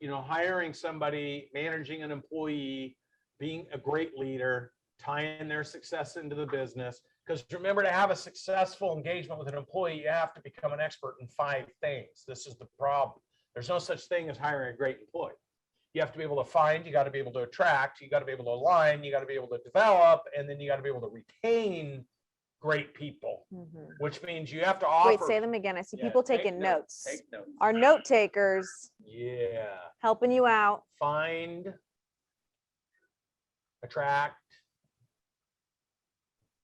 hiring somebody, managing an employee, being a great leader, tying their success into the business. Because remember, to have a successful engagement with an employee, you have to become an expert in 5 things. This is the problem. There's no such thing as hiring a great employee. You have to be able to find, you got to be able to attract, you got to be able to align, you got to be able to develop, and then you got to be able to retain great people, which means you have to offer. Wait, say them again. I see people taking notes. Take notes. Our note takers. Yeah. Helping you out. Find, attract,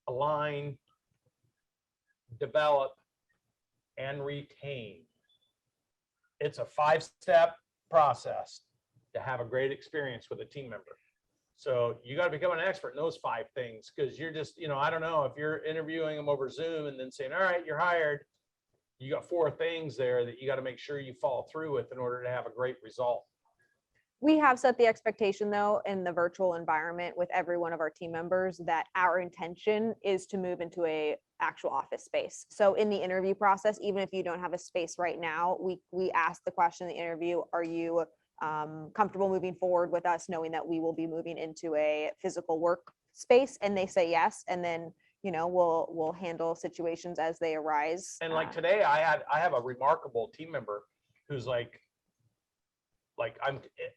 align, develop, and retain. It's a 5-step process to have a great experience with a team member. So you got to become an expert in those 5 things, because you're just, I don't know, if you're interviewing them over Zoom and then saying, all right, you're hired, you got 4 things there that you got to make sure you follow through with in order to have a great result. We have set the expectation, though, in the virtual environment with every one of our team members that our intention is to move into a actual office space. So in the interview process, even if you don't have a space right now, we ask the question in the interview, are you comfortable moving forward with us, knowing that we will be moving into a physical work space? And they say yes, and then we'll handle situations as they arise. And like today, I have a remarkable team member who's like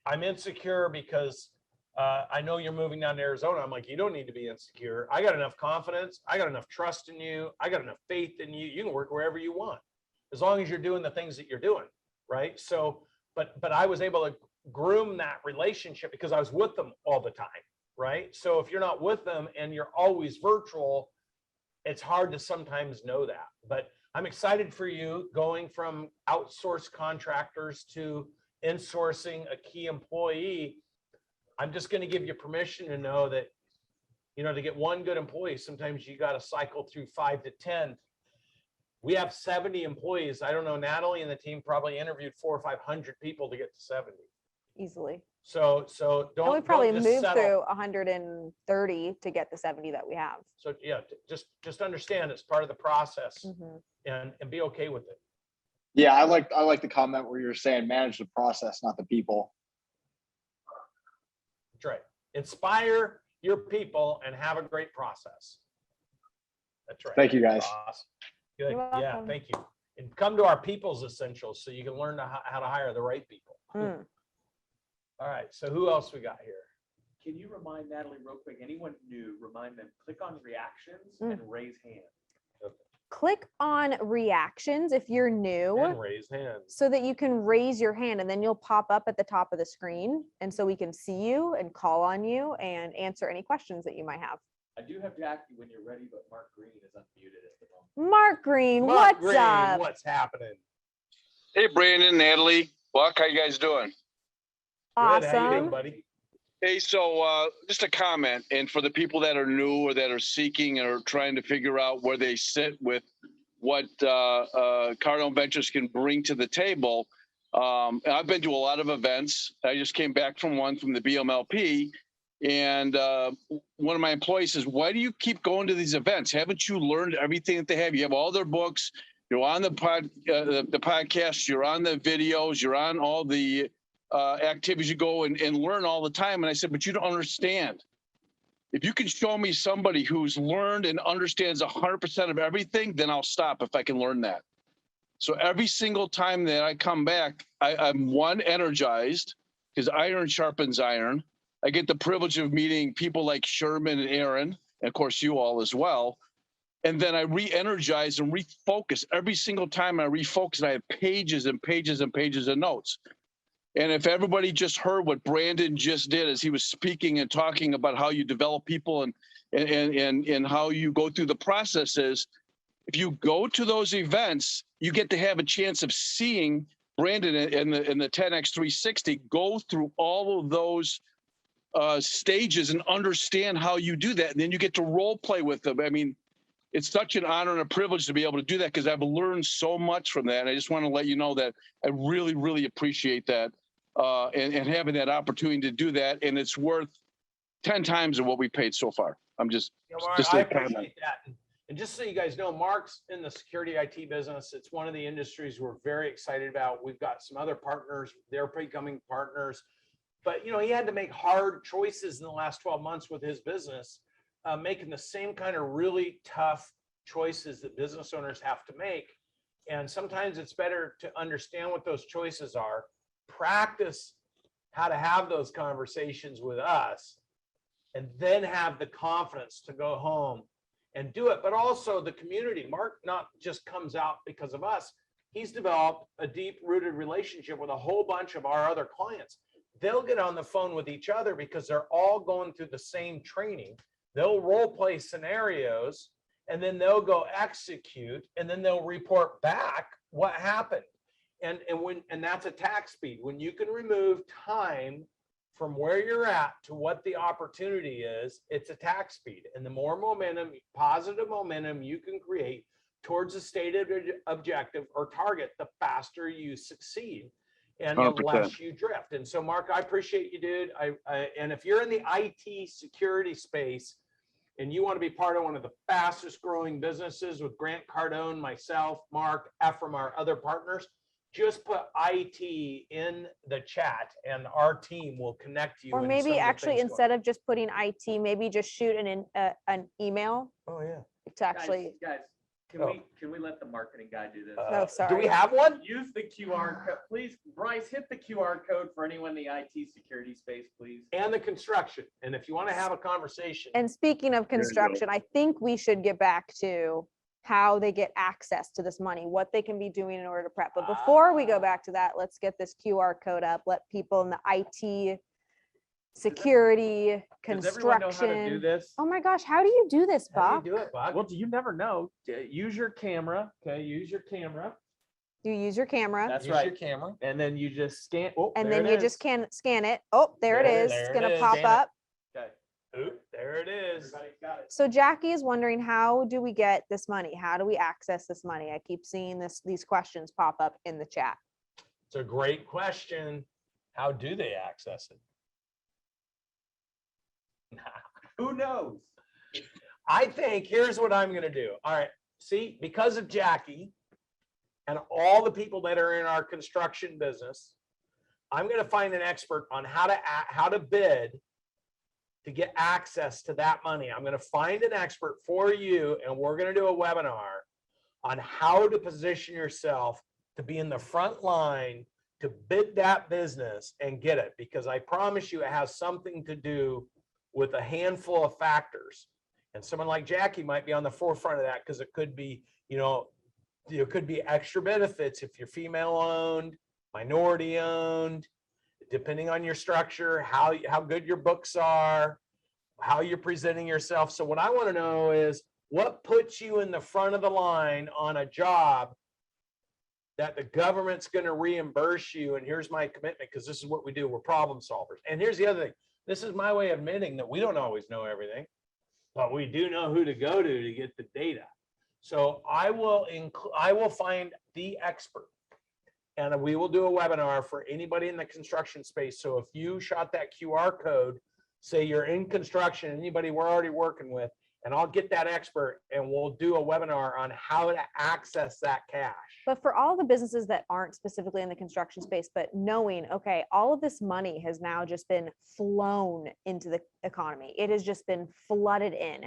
I'm insecure because I know you're moving down to Arizona. I'm like, you don't need to be insecure. I got enough confidence. I got enough trust in you. I got enough faith in you. You can work wherever you want, as long as you're doing the things that you're doing, right? So, but I was able to groom that relationship because I was with them all the time, right? So if you're not with them and you're always virtual, it's hard to sometimes know that. But I'm excited for you going from outsourced contractors to insourcing a key employee. I'm just going to give you permission to know that, to get one good employee, sometimes you got to cycle through 5 to 10. We have 70 employees. I don't know, Natalie and the team probably interviewed 400 or 500 people to get to 70. Easily. So don't. And we probably don't just moved settle. through 130 to get the 70 that we have. So yeah, just understand it's part of the process, and be okay with it. yeah, I like the comment where you're saying manage the process, not the people. That's right. Inspire your people and have a great process. That's right. Thank you, guys. Awesome. Good. You're Yeah, welcome. thank you. And come to our People's Essentials so you can learn how to hire the right people. All right. So who else we got here? Can you remind Natalie real quick, anyone new, remind them, click on reactions and raise hand. Click on reactions if you're new, And raise hands. so that you can raise your hand, and then you'll pop up at the top of the screen, and so we can see you and call on you and answer any questions that you might have. I do have Jackie when you're ready, but Mark Green is unmuted at the moment. Mark Green, Mark what's Green, up? what's happening? Hey, Brandon, Natalie, Buck, how you guys doing? Good. How you doing, Awesome. buddy? Hey, so just a comment, and for the people that are new or that are seeking or trying to figure out where they sit with what Cardinal Ventures can bring to the table, I've been to a lot of events. I just came back from one from the BMLP, and one of my employees says, why do you keep going to these events? Haven't you learned everything that they have? You have all their books, you're on the podcast, you're on the videos, you're on all the activities you go and learn all the time. And I said, but you don't understand. If you can show me somebody who's learned and understands 100% of everything, then I'll stop if I can learn that. So every single time that I come back, I'm one, energized, because iron sharpens iron. I get the privilege of meeting people like Sherman and Aaron, and of course you all as well. And then I re-energize and refocus. Every single time I refocus, I have pages and pages and pages of notes. And if everybody just heard what Brandon just did as he was speaking and talking about how you develop people and how you go through the processes, if you go to those events, you get to have a chance of seeing Brandon in the 10X 360 go through all of those stages and understand how you do that. And then you get to role play with them. I mean, it's such an honor and a privilege to be able to do that because I've learned so much from that. And I just want to let you know that I really, really appreciate that and having that opportunity to do that. And it's worth 10 times of what we paid so far. I'm just, Mark, I appreciate that. And just so you guys know, Mark's in the security IT business. It's one of the industries we're very excited about. We've got some other partners. They're becoming partners. But, you know, he had to make hard choices in the last 12 months with his business, making the same kind of really tough choices that business owners have to make. And sometimes it's better to understand what those choices are, practice how to have those conversations with us, and then have the confidence to go home and do it. But also the community. Mark not just comes out because of us. He's developed a deep-rooted relationship with a whole bunch of our other clients. They'll get on the phone with each other because they're all going through the same training. They'll role play scenarios, and then they'll go execute, and then they'll report back what happened. And that's attack speed. When you can remove time from where you're at to what the opportunity is, it's attack speed. And the more momentum, positive momentum you can create towards a stated objective or target, the faster you succeed and 100%. the less you drift. And so, Mark, I appreciate you, dude. And if you're in the IT security space and you want to be part of one of the fastest growing businesses with Grant Cardone, myself, Mark, Ephraim, our other partners, just put IT in the chat and our team will connect you. Or maybe actually instead of just putting IT, maybe just shoot an email. Oh yeah. To actually. Guys, can we let the marketing guy do this? Oh, sorry. Do we have one? Use the QR code, please. Bryce, hit the QR code for anyone in the IT security space, please. And the construction. And if you want to have a conversation. And speaking of construction, I think we should get back to how they get access to this money, what they can be doing in order to prep. But before we go back to that, let's get this QR code up. Let people in the IT, security, Does everyone know how to do construction. this? Oh my gosh, how do you do this, How Bob? do you do it, Bob? Well, you never know. Use your camera. Okay, use your camera. You use your camera. That's Use right. your camera. And then you just scan. Oh, And there then it you is. just can scan it. Oh, there it is. It's there gonna it is. pop Scan it. up. Okay. Oop, there it is. Everybody got it. So Jackie is wondering, how do we get this money? How do we access this money? I keep seeing these questions pop up in the chat. It's a great question. How do they access it? Who knows? I think here's what I'm going to do. All right. See, because of Jackie and all the people that are in our construction business, I'm going to find an expert on how to bid to get access to that money. I'm going to find an expert for you, and we're going to do a webinar on how to position yourself to be in the front line to bid that business and get it, because I promise you it has something to do with a handful of factors. And someone like Jackie might be on the forefront of that because it could be, there could be extra benefits if you're female owned, minority owned, depending on your structure, how good your books are, how you're presenting yourself. So what I want to know is what puts you in the front of the line on a job that the government's going to reimburse you. And here's my commitment, because this is what we do. We're problem solvers. And here's the other thing. This is my way of admitting that we don't always know everything, but we do know who to go to get the data. So I will find the expert, and we will do a webinar for anybody in the construction space. So if you shot that QR code, say you're in construction, anybody we're already working with, and I'll get that expert and we'll do a webinar on how to access that cash. But for all the businesses that aren't specifically in the construction space, but knowing, okay, all of this money has now just been flown into the economy. It has just been flooded in.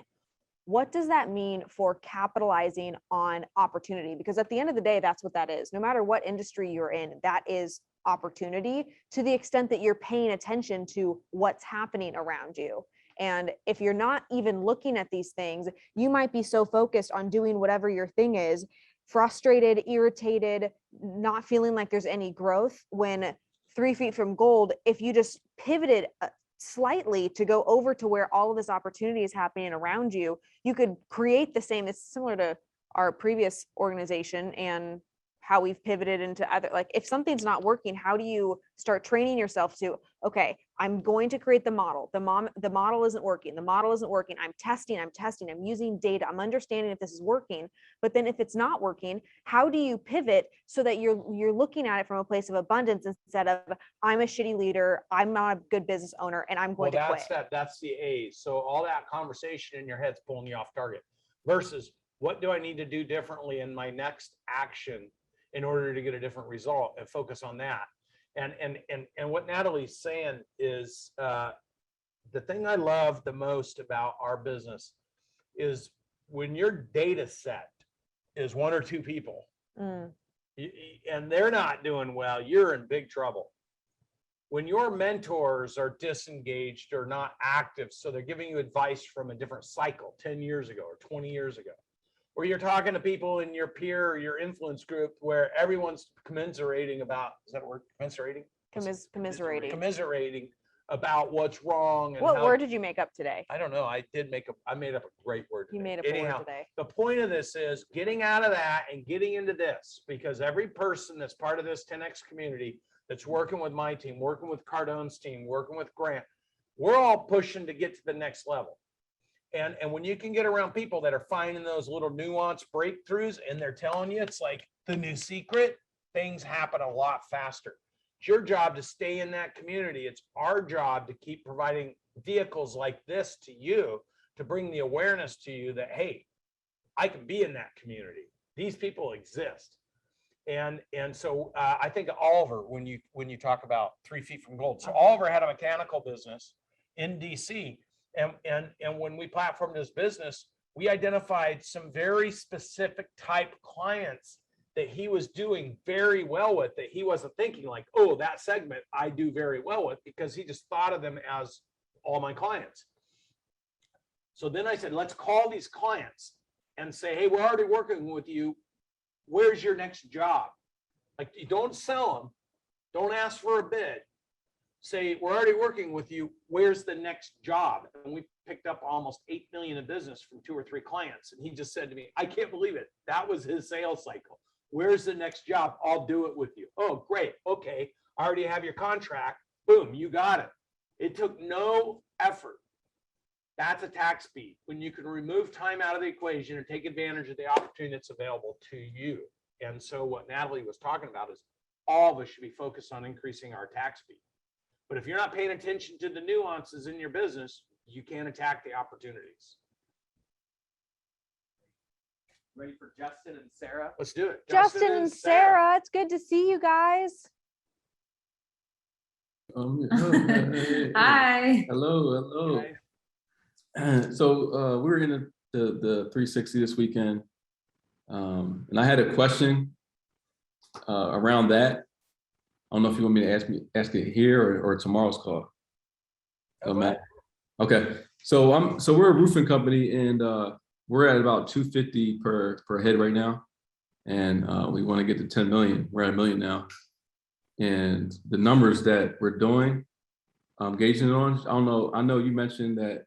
What does that mean for capitalizing on opportunity? Because at the end of the day, that's what that is. No matter what industry you're in, that is opportunity, to the extent that you're paying attention to what's happening around you. And if you're not even looking at these things, you might be so focused on doing whatever your thing is, frustrated, irritated, not feeling like there's any growth, when 3 feet from gold, if you just pivoted slightly to go over to where all of this opportunity is happening around you, you could create the same. It's similar to our previous organization and how we've pivoted into other, like if something's not working, how do you start training yourself to, okay, I'm going to create the model. The model isn't working. The model isn't working. I'm testing, I'm using data. I'm understanding if this is working, but then if it's not working, how do you pivot so that you're looking at it from a place of abundance instead of I'm a shitty leader, I'm not a good business owner, and I'm going to quit. That's the A. So all that conversation in your head's pulling you off target versus what do I need to do differently in my next action in order to get a different result, and focus on that. And what Natalie's saying is the thing I love the most about our business is when your data set is 1 or 2 people and they're not doing well, you're in big trouble. When your mentors are disengaged or not active, so they're giving you advice from a different cycle 10 years ago or 20 years ago, or you're talking to people in your peer or your influence group where everyone's commiserating about, is that a word? Commiserating? Commiserating about what's wrong. And what word did you make up today? I don't know. I made up a great word today. You made up a word today. The point of this is getting out of that and getting into this, because every person that's part of this 10X community that's working with my team, working with Cardone's team, working with Grant, we're all pushing to get to the next level. And when you can get around people that are finding those little nuanced breakthroughs and they're telling you it's like the new secret, things happen a lot faster. It's your job to stay in that community. It's our job to keep providing vehicles like this to you, to bring the awareness to you that, hey, I can be in that community. These people exist. And so I think of Oliver, when you talk about 3 feet from gold. So Oliver had a mechanical business in DC. And when we platformed his business, we identified some very specific type clients that he was doing very well with, that he wasn't thinking like, oh, that segment I do very well with, because he just thought of them as all my clients. So then I said, let's call these clients and say, hey, we're already working with you. Where's your next job? Like, you don't sell them. Don't ask for a bid. Say, we're already working with you. Where's the next job? And we picked up almost 8 million in business from 2 or 3 clients. And he just said to me, I can't believe it. That was his sales cycle. Where's the next job? I'll do it with you. Oh, great. Okay. I already have your contract. Boom, you got it. It took no effort. That's attack speed. When you can remove time out of the equation and take advantage of the opportunity that's available to you. And so what Natalie was talking about is all of us should be focused on increasing our attack speed. But if you're not paying attention to the nuances in your business, you can't attack the opportunities. Ready for Justin and Sarah? Let's do it. Justin and Sarah, it's good to see you guys. Hi. Hello. So we were in the 360 this weekend, and I had a question around that. I don't know if you want me to ask it here or tomorrow's call. Matt. Okay. So we're a roofing company, and we're at about 250 per head right now, and we want to get to 10 million. We're at 1 million now, and the numbers that we're doing, gauging on. I know you mentioned that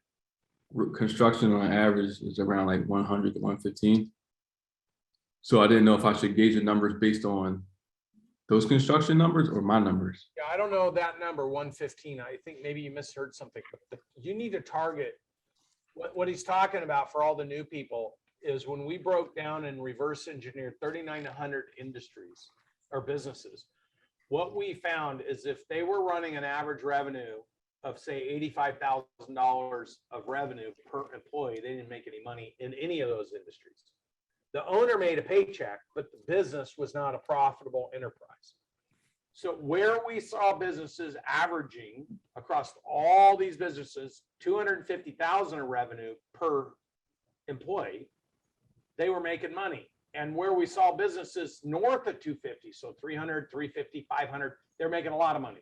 construction on average is around like 100 to 115. So I didn't know if I should gauge the numbers based on those construction numbers or my numbers. Yeah, I don't know that number, 115. I think maybe you misheard something. But you need to target what he's talking about for all the new people is when we broke down and reverse engineered 3,900 industries or businesses, what we found is if they were running an average revenue of say $85,000 of revenue per employee, they didn't make any money in any of those industries. The owner made a paycheck, but the business was not a profitable enterprise. So where we saw businesses averaging across all these businesses, 250,000 of revenue per employee, they were making money. And where we saw businesses north of 250, so 300, 350, 500, they're making a lot of money.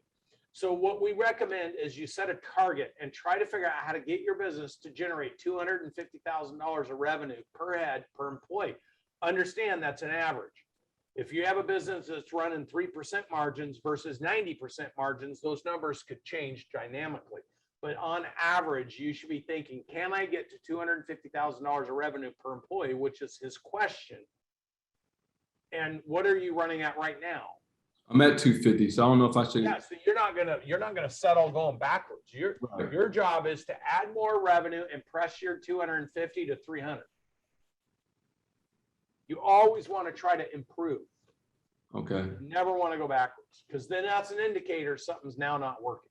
So what we recommend is you set a target and try to figure out how to get your business to generate $250,000 of revenue per head per employee. Understand that's an average. If you have a business that's running 3% margins versus 90% margins, those numbers could change dynamically. But on average, you should be thinking, can I get to $250,000 of revenue per employee, which is his question. And what are you running at right now? I'm at 250, so I don't know if I should. Yeah, so you're not gonna settle going backwards. Your job is to add more revenue and press your 250 to 300. You always want to try to improve. Okay. You never want to go backwards, because then that's an indicator something's now not working.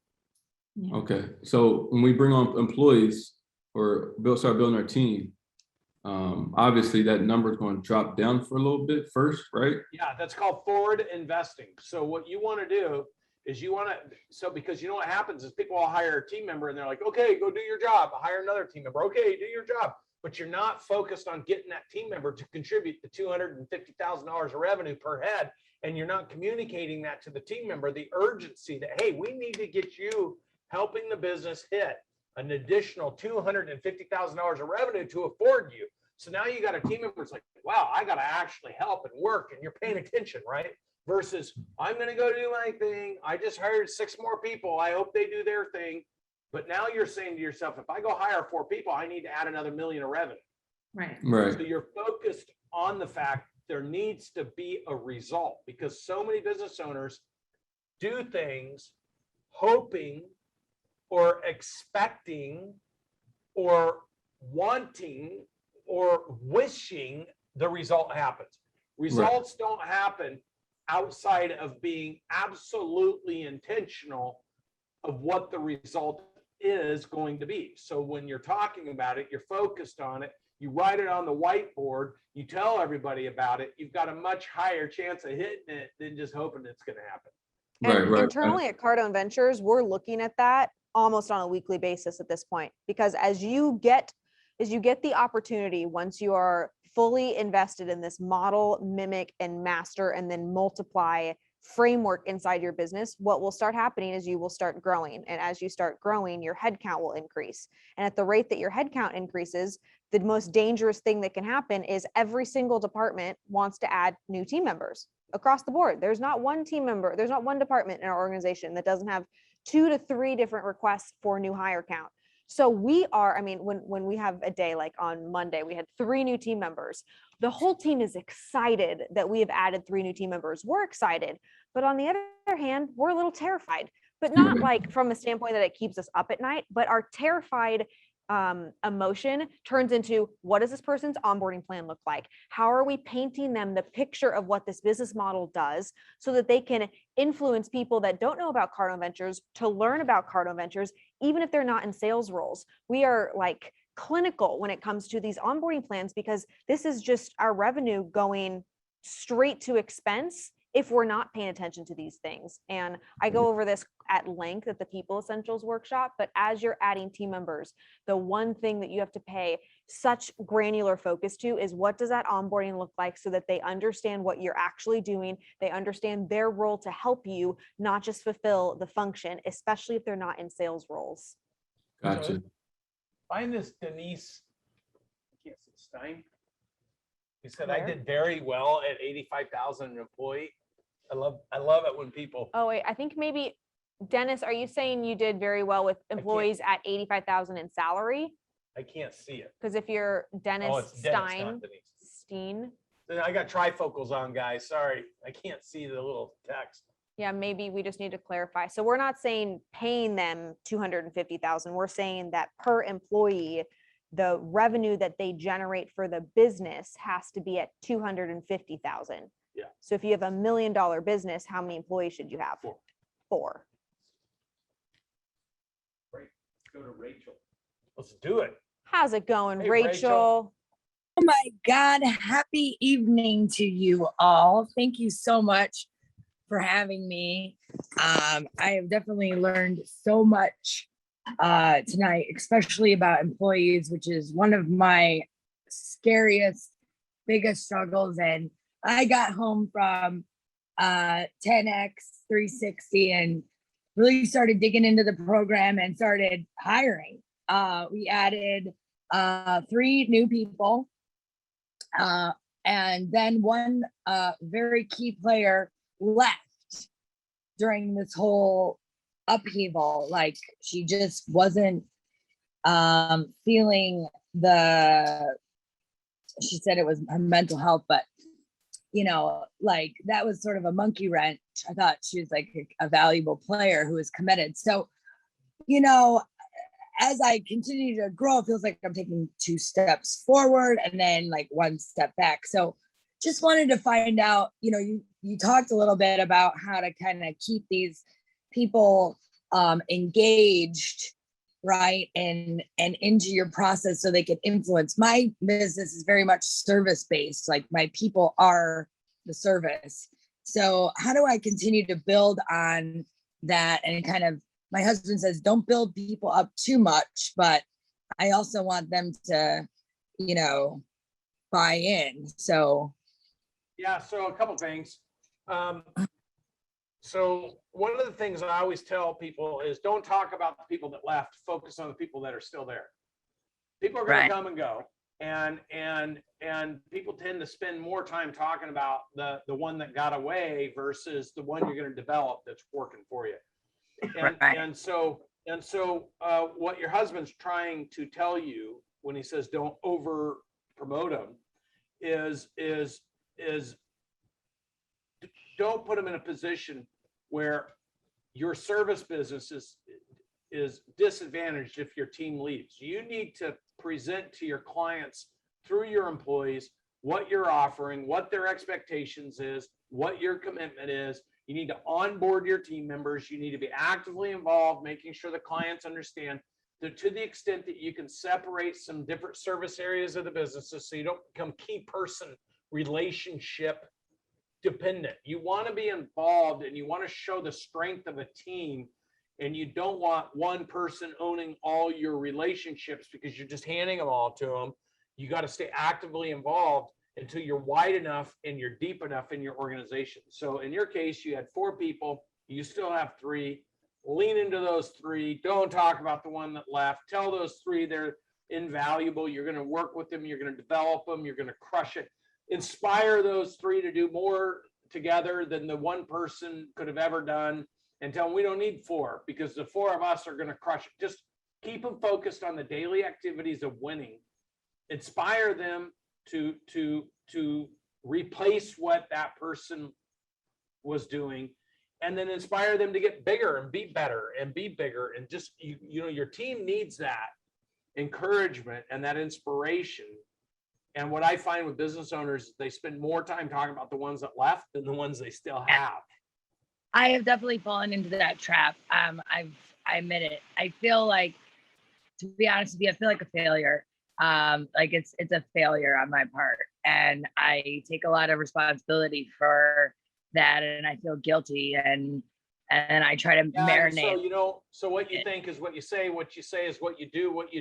Okay. So when we bring on employees or start building our team, obviously that number is going to drop down for a little bit first, right? Yeah, that's called forward investing. So what you want to do is because you know what happens is people will hire a team member and they're like, okay, go do your job. Hire another team member. Okay, do your job. But you're not focused on getting that team member to contribute the $250,000 of revenue per head. And you're not communicating that to the team member, the urgency that, hey, we need to get you helping the business hit an additional $250,000 of revenue to afford you. So now you got a team member that's like, wow, I got to actually help and work, and you're paying attention, right? Versus I'm going to go do my thing. I just hired 6 more people. I hope they do their thing. But now you're saying to yourself, if I go hire 4 people, I need to add another $1 million of revenue. Right. Right. So you're focused on the fact there needs to be a result, because so many business owners do things hoping or expecting or wanting or wishing the result happens. Results don't happen outside of being absolutely intentional of what the result is going to be. So when you're talking about it, you're focused on it, you write it on the whiteboard, you tell everybody about it, you've got a much higher chance of hitting it than just hoping it's going to happen. And internally at Cardone Ventures, we're looking at that almost on a weekly basis at this point, because as you get the opportunity, once you are fully invested in this model, mimic, and master, and then multiply framework inside your business, what will start happening is you will start growing. And as you start growing, your headcount will increase. And at the rate that your headcount increases, the most dangerous thing that can happen is every single department wants to add new team members across the board. There's not one team member, there's not one department in our organization that doesn't have 2 to 3 different requests for new hire count. So we are, I mean, when we have a day like on Monday, we had 3 new team members. The whole team is excited that we have added 3 new team members. We're excited. But on the other hand, we're a little terrified, but not like from a standpoint that it keeps us up at night, but our terrified emotion turns into, what does this person's onboarding plan look like? How are we painting them the picture of what this business model does so that they can influence people that don't know about Cardone Ventures to learn about Cardone Ventures, even if they're not in sales roles? We are like clinical when it comes to these onboarding plans, because this is just our revenue going straight to expense if we're not paying attention to these things. And I go over this at length at the People Essentials workshop, but as you're adding team members, the one thing that you have to pay such granular focus to is, what does that onboarding look like, so that they understand what you're actually doing. They understand their role to help you, not just fulfill the function, especially if they're not in sales roles. Gotcha. So find this Denise, I can't say Stein. He said, I did very well at 85,000 an employee. I love it when people. Oh wait, I think maybe Dennis, are you saying you did very well with employees at 85,000 in salary? I can't see it. Because if you're Dennis It's Dennis, not Stein, Denise. Steen. I got trifocals on, guys. Sorry, I can't see the little text. Yeah, maybe we just need to clarify. So we're not saying paying them 250,000. We're saying that per employee, the revenue that they generate for the business has to be at 250,000. Yeah. So if you have $1 million business, how many employees should you have? 4. go to Rachel. Let's do it. How's it going, Hey, Rachel? Rachel. Oh my God, happy evening to you all. Thank you so much for having me. I have definitely learned so much tonight, especially about employees, which is one of my scariest, biggest struggles. And I got home from 10X 360 and really started digging into the program and started hiring. We added 3 new people. And then one very key player left during this whole upheaval. Like she just wasn't feeling she said it was her mental health, but you know, like that was sort of a monkey wrench. I thought she was like a valuable player who was committed. So, you know, as I continue to grow, it feels like I'm taking 2 steps forward and then like 1 step back. So just wanted to find out, you know, you talked a little bit about how to kind of keep these people engaged, right? And into your process so they can influence. My business is very much service-based. Like my people are the service. So how do I continue to build on that and kind of, my husband says, don't build people up too much, but I also want them to, you know, buy in. So. Yeah, so a couple things. So one of the things I always tell people is don't talk about the people that left, focus on the people that are still there. People are going to come and go. And people tend to spend more time talking about the one that got away versus the one you're going to develop that's working for you. And so what your husband's trying to tell you when he says don't over promote them is don't put them in a position where your service business is disadvantaged if your team leaves. You need to present to your clients through your employees what you're offering, what their expectations is, what your commitment is. You need to onboard your team members. You need to be actively involved, making sure the clients understand that to the extent that you can separate some different service areas of the businesses so you don't become key person relationship dependent. You want to be involved and you want to show the strength of a team, and you don't want one person owning all your relationships because you're just handing them all to them. You got to stay actively involved until you're wide enough and you're deep enough in your organization. So in your case, you had 4 people, you still have 3. Lean into those 3. Don't talk about the one that left. Tell those 3 they're invaluable. You're going to work with them. You're going to develop them. You're going to crush it. Inspire those 3 to do more together than the one person could have ever done, and tell them we don't need 4 because the 4 of us are going to crush it. Just keep them focused on the daily activities of winning. Inspire them to replace what that person was doing, and then inspire them to get bigger and be better and be bigger. And just, you know, your team needs that encouragement and that inspiration. And what I find with business owners, they spend more time talking about the ones that left than the ones they still have. I have definitely fallen into that trap. I admit it. I feel like, to be honest with you, I feel like a failure. Like it's a failure on my part, and I take a lot of responsibility for that, and I feel guilty, and I try to marinate. So, you know, so what you think is what you say is what you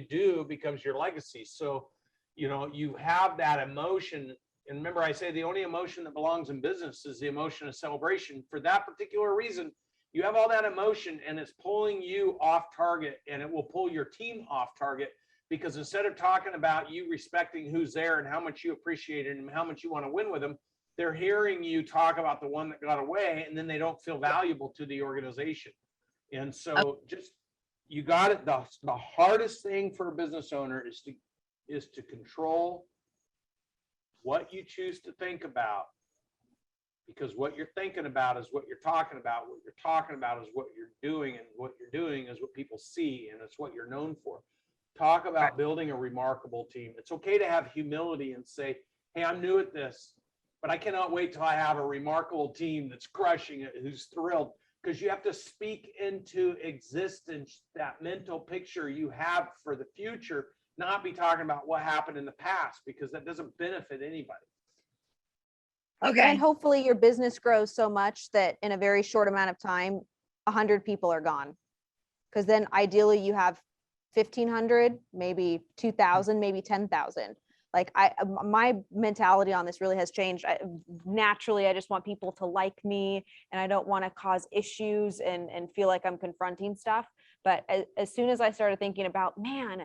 do becomes your legacy. So, you know, you have that emotion. And remember, I say the only emotion that belongs in business is the emotion of celebration. For that particular reason, you have all that emotion and it's pulling you off target, and it will pull your team off target, because instead of talking about you respecting who's there and how much you appreciate it and how much you want to win with them, they're hearing you talk about the one that got away, and then they don't feel valuable to the organization. And so just, you got it. The hardest thing for a business owner is to control what you choose to think about, because what you're thinking about is what you're talking about. What you're talking about is what you're doing, and what you're doing is what people see, and it's what you're known for. Talk about building a remarkable team. It's okay to have humility and say, hey, I'm new at this, but I cannot wait till I have a remarkable team that's crushing it, who's thrilled. because you have to speak into existence that mental picture you have for the future, not be talking about what happened in the past, because that doesn't benefit anybody. Okay. And hopefully your business grows so much that in a very short amount of time, 100 people are gone. Because then ideally you have 1,500, maybe 2,000, maybe 10,000. Like my mentality on this really has changed. Naturally, I just want people to like me, and I don't want to cause issues and feel like I'm confronting stuff. But as soon as I started thinking about, man,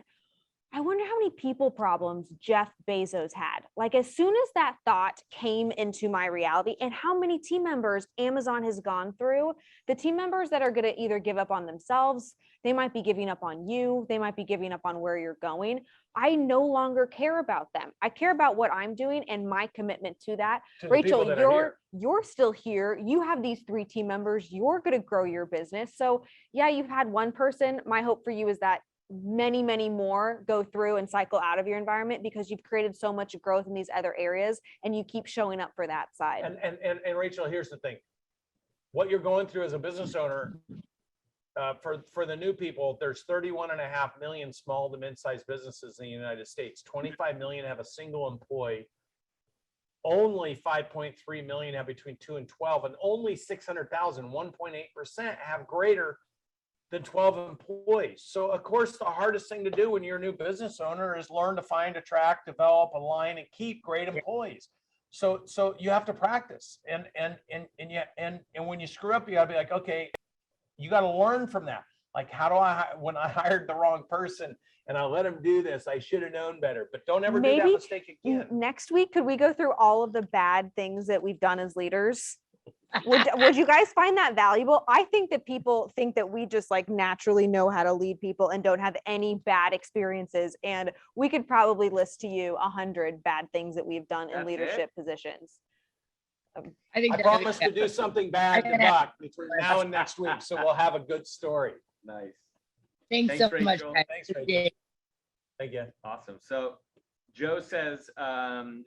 I wonder how many people problems Jeff Bezos had. Like as soon as that thought came into my reality, and how many team members Amazon has gone through, the team members that are going to either give up on themselves, they might be giving up on you, they might be giving up on where you're going. I no longer care about them. I care about what I'm doing and my commitment to that. To the people Rachel, that are you're still here. You have these 3 team members. You're going to grow your business. So yeah, you've had one person. My hope for you is that many, many more go through and cycle out of your environment, because you've created so much growth in these other areas and you keep showing up for that side. And Rachel, here's the thing. What you're going through as a business owner, for the new people, there's 31.5 million small to mid-sized businesses in the United States. 25 million have a single employee. Only 5.3 million have between 2 and 12, and only 600,000, 1.8% have greater than 12 employees. So of course, the hardest thing to do when you're a new business owner is learn to find, attract, develop, align, and keep great employees. So you have to practice, and when you screw up, you gotta be like, okay, you got to learn from that. Like, how do when I hired the wrong person and I let him do this, I should have known better. But don't ever do that mistake again. Next week, could we go through all of the bad things that we've done as leaders? Would you guys find that valuable? I think that people think that we just like naturally know how to lead people and don't have any bad experiences. And we could probably list to you 100 bad things that we've done in leadership positions. I promise to do something bad to Buck between now and next week, so we'll have a good story. Nice. Thanks so much, Rachel. guys. Thanks, Rachel. Again. Awesome. So Joe says,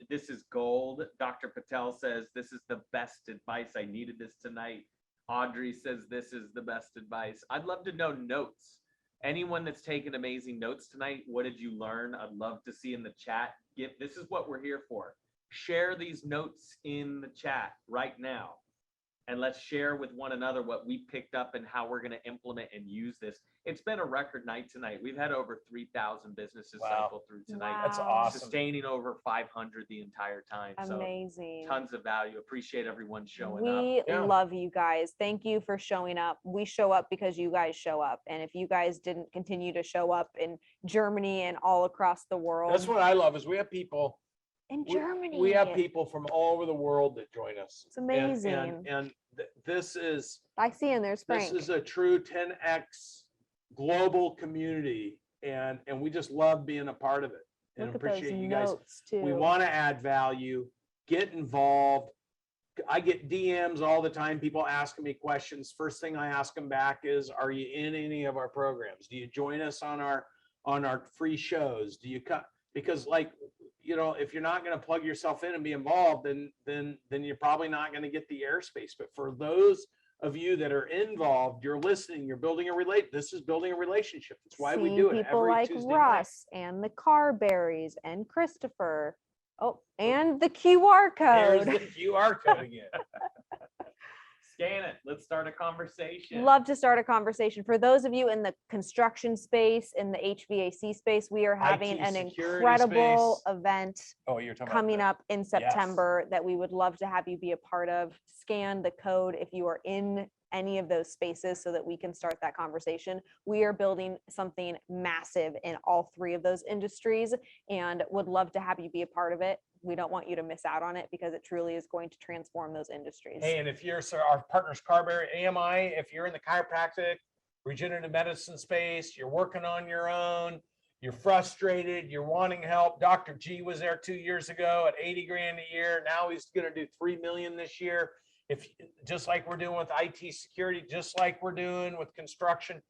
this is gold. Dr. Patel says, this is the best advice. I needed this tonight. Audrey says, this is the best advice. I'd love to know notes. Anyone that's taken amazing notes tonight, what did you learn? I'd love to see in the chat. This is what we're here for. Share these notes in the chat right now, and let's share with one another what we picked up and how we're going to implement and use this. It's been a record night tonight. We've had over 3,000 businesses cycle through tonight. That's awesome. Sustaining over 500 the entire time. Amazing. So tons of value. Appreciate everyone showing up. We Yeah. love you guys. Thank you for showing up. We show up because you guys show up. And if you guys didn't continue to show up in Germany and all across the world. That's what I love, is we have people in Germany. We have people from all over the world that join us. It's amazing. And this is, I see, and there's Frank. This is a true 10X global community, and we just love being a part of it and appreciate you guys. Too. We want to add value, get involved. I get DMs all the time, people asking me questions. First thing I ask them back is, are you in any of our programs? Do you join us on our free shows? Do you come? Because, like, you know, if you're not going to plug yourself in and be involved, then you're probably not going to get the airspace. But for those of you that are involved, you're listening, you're building this is building a relationship. That's why we do it people every like Tuesday Russ night. and the Carberries and Christopher. Oh, and the QR code. There's the QR code again. Scan it. Let's start a conversation. Love to start a conversation. For those of you in the construction space, in the HVAC space, we are having an incredible event coming up in September that we would love to have you be a part of. Scan the code if you are in any of those spaces so that we can start that conversation. We are building something massive in all 3 of those industries and would love to have you be a part of it. We don't want you to miss out on it because it truly is going to transform those industries. Hey, and if you're our partners, Carberry, AMI, if you're in the chiropractic, regenerative medicine space, you're working on your own, you're frustrated, you're wanting help. Dr. G was there 2 years ago at 80 grand a year. Now he's going to do 3 million this year. If just like we're doing with IT security, just like we're doing with construction,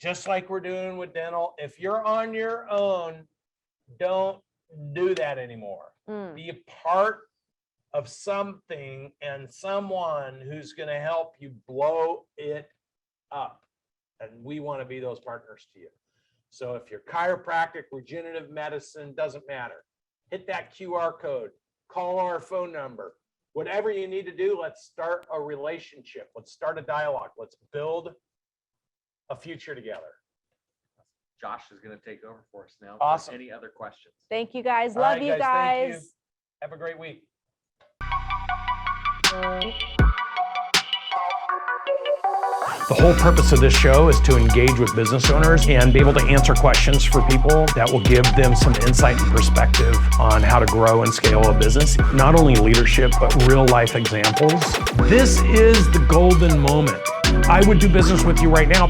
just like we're doing with dental, if you're on your own, don't do that anymore. Be a part of something and someone who's going to help you blow it up. And we want to be those partners to you. So if you're chiropractic, regenerative medicine, doesn't matter. Hit that QR code, call our phone number, whatever you need to do. Let's start a relationship. Let's start a dialogue. Let's build a future together. Josh is going to take over for us now. Awesome. Any other questions? Thank you guys. All Love right, you guys. Thank you. guys. Have a great week. The whole purpose of this show is to engage with business owners and be able to answer questions for people that will give them some insight and perspective on how to grow and scale a business. Not only leadership, but real life examples. This is the golden moment. I would do business with you right now.